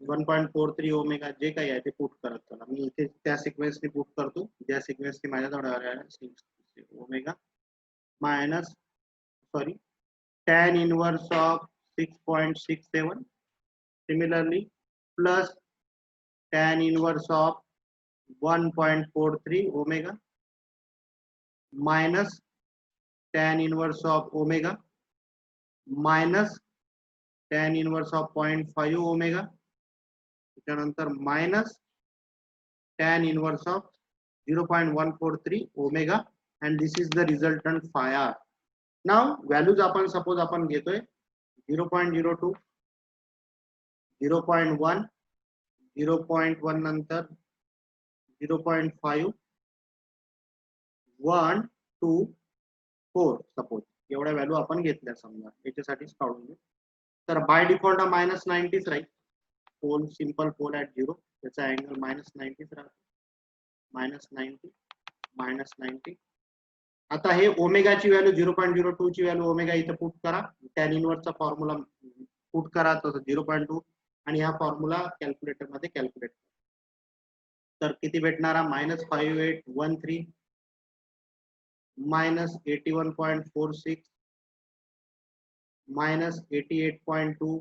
1.43 ओमेगा जे काही आहे ते पुट करत चला. मी इथे त्या सिक्वेन्सने पुट करतो ज्या सिक्वेन्सने माझ्याजवळ आहे. Omega minus sorry tan inverse of 6.67, similarly plus tan inverse of 1.43 omega minus tan inverse of omega minus tan inverse of 0.5 omega, त्यानंतर minus tan inverse of 0.143 omega, and this is the resultant phi r. Now values आपण suppose आपण घेतोय 0.02, 0.1, 0.1 नंतर 0.5, 1, 2, 4 suppose एवढ्या value आपण घेतल्या समजा याच्यासाठीच काढून घेऊ. तर बाय डिफॉल्ट हा -90च राहील. पोल सिंपल पोल ॲट 0 त्याचा अँगल -90च राहतो. -90. आता हे ओमेगाची व्हॅल्यू 0.02 ची व्हॅल्यू ओमेगा इथं पुट करा. टॅन इनवर्सचा फॉर्म्युला पुट करा तर 0.2 आणि हा फॉर्म्युला कॅल्क्युलेटर मध्ये कॅल्क्युलेट करा. तर किती भेटणारा -5813 -81.46 -88.2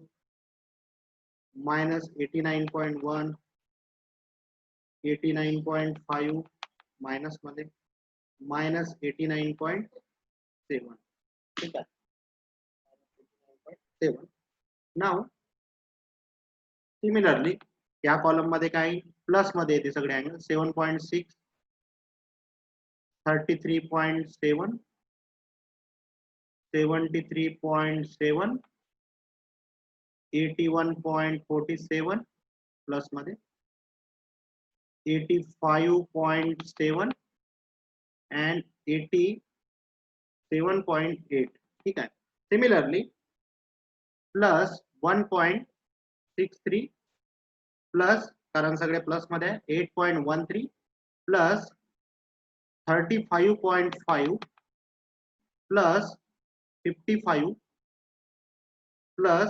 -89.1 89.5 मायनस मध्ये -89.7. ठीक आहे. 7. नाव सिमिलरली या कॉलम मध्ये काही प्लस मध्ये येते सगळे अँगल 7.6 33.7 73.7 81.47 प्लस मध्ये 85.7 and 87.8. ठीक आहे. सिमिलरली प्लस 1.63 प्लस कारण सगळे प्लस मध्ये 8.13 plus 35.5 plus 55 plus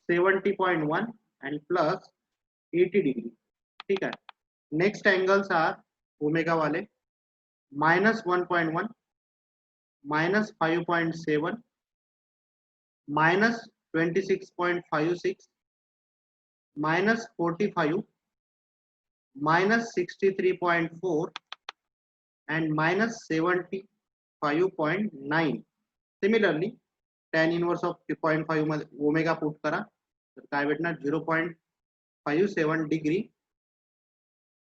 70.1 and plus 80 degree. ठीक आहे. नेक्स्ट एंगल्स आर ओमेगा वाले -1.1 -5.7 -26.56 -45 -63.4 and -75.9. Similarly tan inverse of 0.5 मध्ये ओमेगा पुट करा तर काय भेटणार 0.57 डिग्री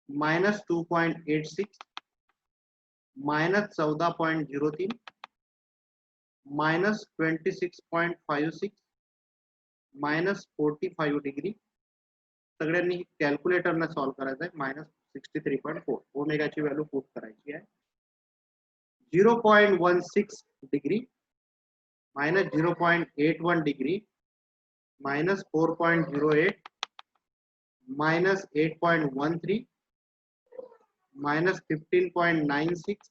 -2.86 -14.03 -26.56 -45 डिग्री. सगळ्यांनी कॅल्क्युलेटरने सॉल्व्ह करायचं आहे. -63.4 ओमेगाची व्हॅल्यू पुट करायची आहे. 0.16 डिग्री -0.81 डिग्री -4.08 -8.13 -15.96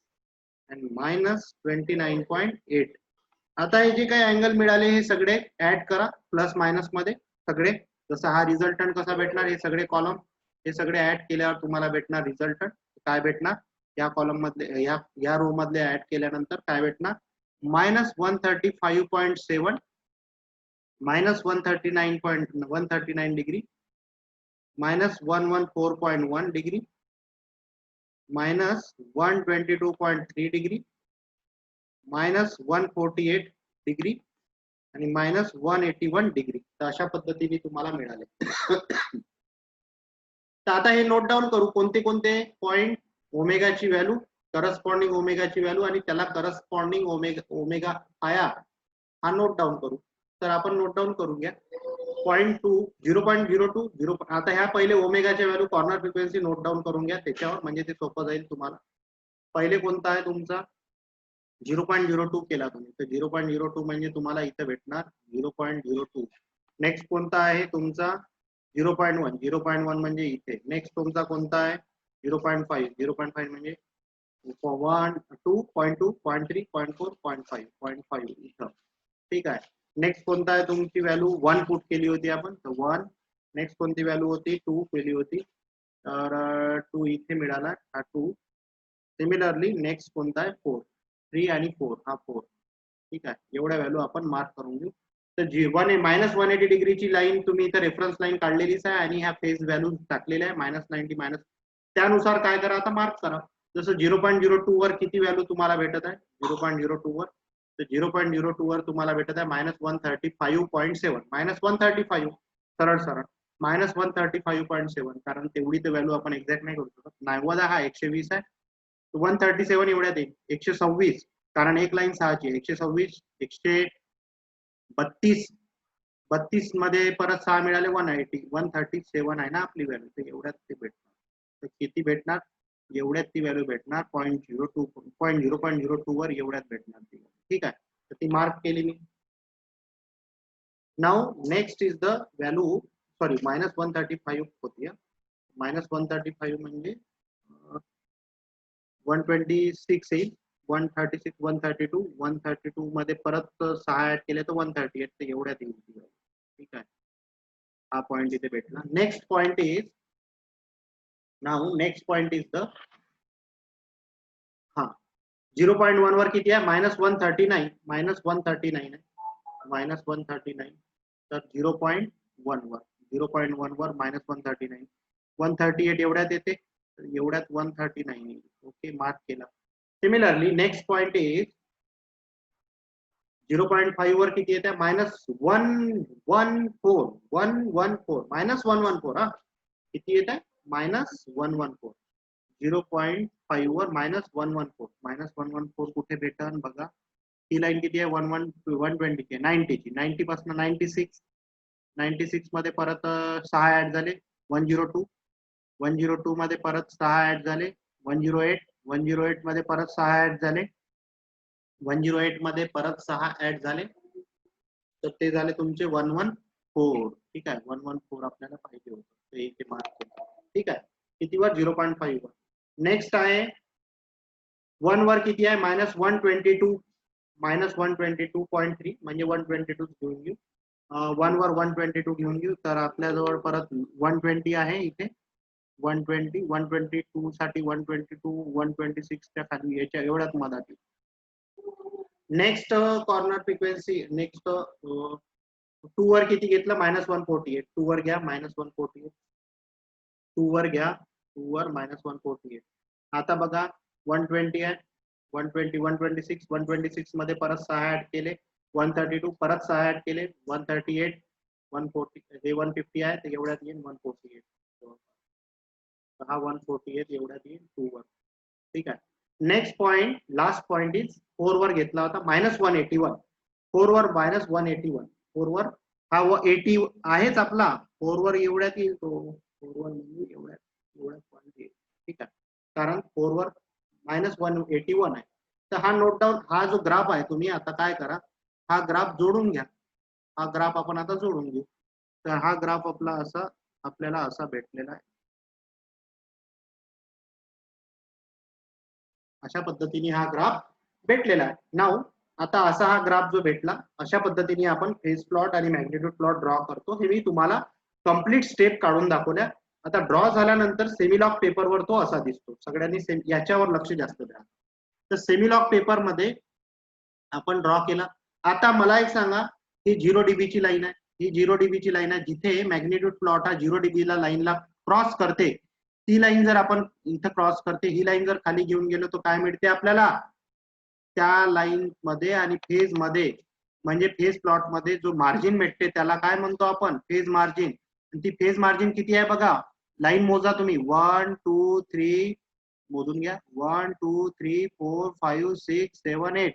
and -29.8. आता हे जे काही अँगल मिळाले हे सगळे ऍड करा प्लस मायनस मध्ये सगळे. जसं हा रिझल्टंट कसा भेटणार हे सगळे कॉलम हे सगळे ऍड केल्यावर तुम्हाला भेटणार रिझल्टंट काय भेटणार या कॉलम मधले या रो मधले ऍड केल्यानंतर काय भेटणार -135.7 -139 डिग्री -114.1 डिग्री -122.3 डिग्री -148 डिग्री आणि -181 डिग्री. तर अशा पद्धतीने तुम्हाला मिळाले. तर आता हे नोट डाऊन करू कोणते कोणते पॉइंट ओमेगाची व्हॅल्यू करस्पॉन्डिंग ओमेगाची व्हॅल्यू आणि त्याला करस्पॉन्डिंग ओमेगा आया हा नोट डाऊन करू. तर आपण नोट डाऊन करून घ्या. 0.02 आता ह्या पहिले ओमेगाच्या value corner frequency note down करून घ्या त्याच्यावर म्हणजे ते सोपं जाईल तुम्हाला. पहिले कोणता आहे तुमचा 0.02 केला तुम्ही तर 0.02 म्हणजे तुम्हाला इथे भेटणार 0.02. नेक्स्ट कोणता आहे तुमचा 0.1 0.1 म्हणजे इथे. नेक्स्ट तुमचा कोणता आहे 0.5 0.5 म्हणजे 1 2 0.2 0.3 0.4 0.5 0.5 इथं. ठीक आहे. नेक्स्ट कोणता आहे तुमची व्हॅल्यू 1 पुट केली होती आपण तर 1 नेक्स्ट कोणती व्हॅल्यू होती 2 केली होती तर 2 इथे मिळाला हा 2 सिमिलरली नेक्स्ट कोणता आहे 4 3 आणि 4 हा 4 ठीक आहे एवढ्या व्हॅल्यू आपण मार्क करून घेऊ तर जी -180 डिग्रीची लाईन तुम्ही इथं रेफरन्स लाईन काढलेलीच आहे आणि ह्या फेज व्हॅल्यू टाकलेल्या आहे -90 त्यानुसार काय करा आता मार्क करा जसं 0.02 वर किती व्हॅल्यू तुम्हाला भेटत आहे 0.02 वर तर 0.02 वर तुम्हाला भेटत आहे -135.7 -135 सरळ सरळ -135.7 कारण तेवढी तर व्हॅल्यू आपण एक्झॅक्ट नाही करू शकत 90 हा 120 आहे 137 एवढ्यात येईल 126 कारण एक लाईन 6 ची 126 132 मध्ये परत 6 मिळाले 180 137 आहे ना आपली व्हॅल्यू तर एवढ्यात ते भेटणार तर किती भेटणार एवढ्यात ती व्हॅल्यू भेटणार 0.02 वर एवढ्यात भेटणार ती ठीक आहे तर ती मार्क केली me now next is the value sorry -135 होती -135 म्हणजे 126 येईल 136 132 132 मध्ये परत 6 ऍड केले तर 138 तर एवढ्यात येईल ठीक आहे हा पॉइंट इथे भेटला next point is now next point is the हा 0.1 वर किती आहे -139 आहे -139 तर 0.1 वर 0.1 वर -139 138 एवढ्यात येते एवढ्यात 139 ओके मार्क केला सिमिलरली नेक्स्ट पॉइंट इज 0.5 वर किती येते -114 हा किती येत आहे -114 0.5 वर -114 कुठे भेटन बघा ही लाईन किती आहे 120 ची 90 पासून 96 मध्ये परत 6 ऍड झाले 102 मध्ये परत 6 ऍड झाले 108 मध्ये परत 6 ऍड झाले 108 मध्ये परत 6 ऍड झाले तर ते झाले तुमचे 114 ठीक आहे 114 आपल्याला पाहिजे होतं ते इथे मार्क ठीक आहे किती वर 0.5 वर नेक्स्ट आहे 1 वर किती आहे -122 -122.3 म्हणजे 122 घेऊन घेऊ 1 वर 122 घेऊन घेऊ तर आपल्याजवळ परत 120 आहे इथे 122 साठी 126 च्या खाली याच्या एवढ्यात मधात नेक्स्ट कॉर्नर फ्रिक्वेन्सी नेक्स्ट 2 वर किती घेतलं -148 2 वर घ्या -148 2 वर घ्या 2 वर -148 आता बघा 120 आहे 126 मध्ये परत 6 ऍड केले 132 परत 6 ऍड केले 138 140 हे 150 आहे तर एवढ्यात येईल 148 हा 148 एवढ्यात येईल 2 वर ठीक आहे next point last point is 4 वर घेतला होता -181 4 वर -181 4 वर हा 80 आहेच आपला 4 वर एवढ्यात येईल तो 4 वर म्हणजे एवढ्यात पॉइंट येईल ठीक आहे कारण 4 वर -181 आहे तर हा नोट डाऊन हा जो ग्राफ आहे तुम्ही आता काय करा हा ग्राफ जोडून घ्या हा ग्राफ आपण आता जोडून घेऊ तर हा ग्राफ आपल्याला असा भेटलेला आहे अशा पद्धतीने हा ग्राफ भेटलेला आहे नाउ आता असा हा ग्राफ जो भेटला अशा पद्धतीने आपण फेज प्लॉट आणि मॅग्निट्यूड प्लॉट ड्रॉ करतो हे मी तुम्हाला कंप्लीट स्टेप काढून दाखवल्या आता ड्रॉ झाल्यानंतर सेमिलॉक पेपरवर तो असा दिसतो सगळ्यांनी याच्यावर लक्ष जास्त द्या तर सेमिलॉक पेपर मध्ये आपण ड्रॉ केला आता मला एक सांगा ही 0 dB ची लाईन आहे ही 0 dB ची लाईन आहे जिथे मॅग्निट्यूड प्लॉट हा 0 dB ला लाईनला क्रॉस करते ती लाईन जर आपण इथं क्रॉस करते ही लाईन जर खाली घेऊन गेलो तर काय मिळते आपल्याला त्या लाईन मध्ये आणि फेज मध्ये म्हणजे फेज प्लॉट मध्ये जो मार्जिन भेटते त्याला काय म्हणतो आपण फेज मार्जिन ती फेज मार्जिन किती आहे बघा लाईन मोजा तुम्ही 1 2 3 मोजून घ्या 1 2 3 4 5 6 7 8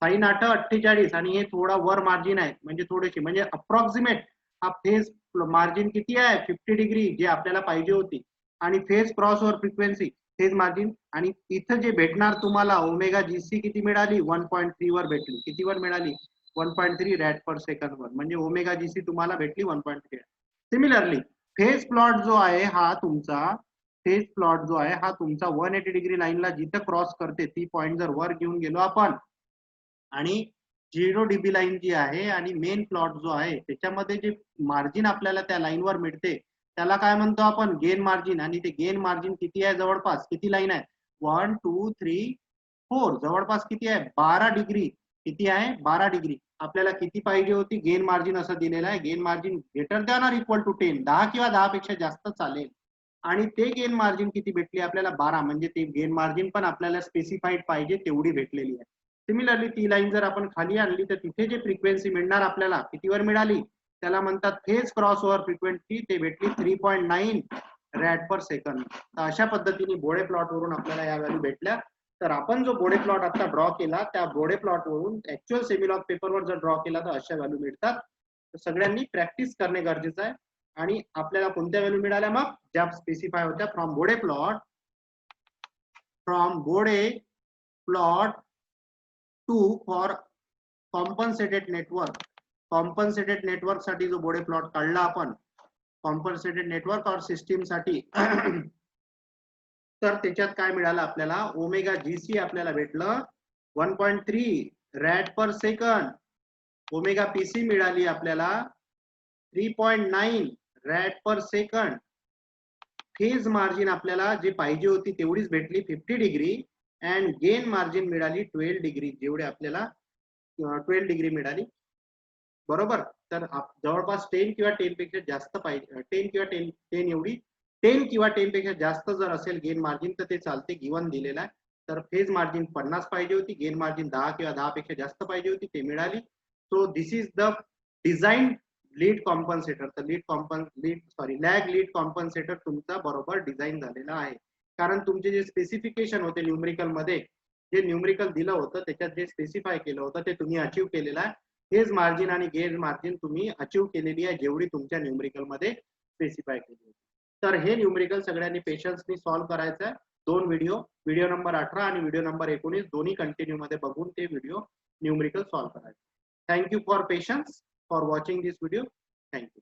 साईन 48 आणि हे थोडा वर मार्जिन आहे म्हणजे थोडेसे म्हणजे अप्रॉक्सिमेट हा फेज मार्जिन किती आहे 50 डिग्री जे आपल्याला पाहिजे होती आणि phase cross over frequency phase margin आणि इथं जे भेटणार तुम्हाला ओमेगा जीसी किती मिळाली 1.3 वर भेटली किती वर मिळाली 1.3 रॅट पर सेकंड वर म्हणजे ओमेगा जीसी तुम्हाला भेटली 1.3 सिमिलरली फेज प्लॉट जो आहे हा तुमचा फेज प्लॉट जो आहे हा तुमचा 180 डिग्री लाईनला जिथं क्रॉस करते ती पॉइंट जर वर घेऊन गेलो आपण आणि 0 DB लाईन जी आहे आणि मेन प्लॉट जो आहे त्याच्यामध्ये जे मार्जिन आपल्याला त्या लाईनवर मिळते त्याला काय म्हणतो आपण, गेन मार्जिन. आणि ते गेन मार्जिन किती आहे, जवळपास किती लाईन आहे, 1 2 3 4, जवळपास किती आहे, 12 डिग्री. किती आहे, 12 डिग्री. आपल्याला किती पाहिजे होती गेन मार्जिन, असं दिलेलं आहे gain margin greater than or equal to 10, 10 किंवा 10 पेक्षा जास्त चालेल. आणि ते गेन मार्जिन किती भेटली आपल्याला, 12. म्हणजे ते गेन मार्जिन पण आपल्याला स्पेसिफाईड पाहिजे तेवढी भेटलेली आहे. सिमिलरली ती लाईन जर आपण खाली आणली तर तिथे जे फ्रिक्वेन्सी मिळणार आपल्याला कितीवर मिळाली, त्याला म्हणतात फेज क्रॉस ओव्हर फ्रिक्वेन्सी. ते भेटली 3.9 रॅड पर सेकंड. तर अशा पद्धतीने बोडे प्लॉट वरून आपल्याला या व्हॅल्यू भेटल्या. तर आपण जो बोडे प्लॉट आता ड्रॉ केला त्या बोडे प्लॉट वरून ऍक्च्युअल सेमिलॉग पेपरवर जर ड्रॉ केला तर अशा व्हॅल्यू मिळतात. तर सगळ्यांनी प्रॅक्टिस करणे गरजेचं आहे. आणि आपल्याला कोणत्या व्हॅल्यू मिळाल्या मग, ज्या स्पेसिफाय होत्या from Bode plot to for compensated network. Compensated network साठी जो बोडे प्लॉट काढला आपण, कॉम्पन्सेटेड नेटवर्क और सिस्टीम साठी, तर त्याच्यात काय मिळालं आपल्याला, ओमेगा जीसी आपल्याला भेटलं 1.3 RAD per second. Omega PC मिळाली आपल्याला 3.9 RAD per second. Phase margin आपल्याला जे पाहिजे होती तेवढीच भेटली 50 डिग्री. अँड गेन मार्जिन मिळाली 12 डिग्री, जेवढे आपल्याला 12 डिग्री मिळाली. बरोबर. तर जवळपास 10 किंवा 10 पेक्षा जास्त पाहिजे, 10 किंवा 10 एवढी, 10 किंवा 10 पेक्षा जास्त जर असेल गेन मार्जिन तर ते चालते, गिवन दिलेला आहे. तर फेज मार्जिन 50 पाहिजे होती, गेन मार्जिन 10 किंवा 10 पेक्षा जास्त पाहिजे होती, ते मिळाली. So this is the design lead compensator. तर लॅग लीड कॉम्पन्सेटर तुमचा बरोबर डिझाईन झालेला आहे. कारण तुमचे जे स्पेसिफिकेशन होते न्यूमरिकल मध्ये, जे न्यूमरिकल दिलं होतं त्याच्यात जे स्पेसिफाय केलं होतं ते तुम्ही अचीव्ह केलेलं आहे. फेज मार्जिन आणि गेन मार्जिन तुम्ही अचीव्ह केलेली आहे जेवढी तुमच्या न्यूमरिकल मध्ये स्पेसिफाय केली होती. तर हे न्यूमरिकल सगळ्यांनी पेशन्सनी सॉल्व्ह करायचं आहे. 2 व्हिडिओ नंबर 18 आणि व्हिडिओ नंबर 19 दोन्ही कंटिन्यू मध्ये बघून ते व्हिडिओ न्यूमरिकल सॉल्व्ह करायचे. Thank you for patience for watching this video. Thank you.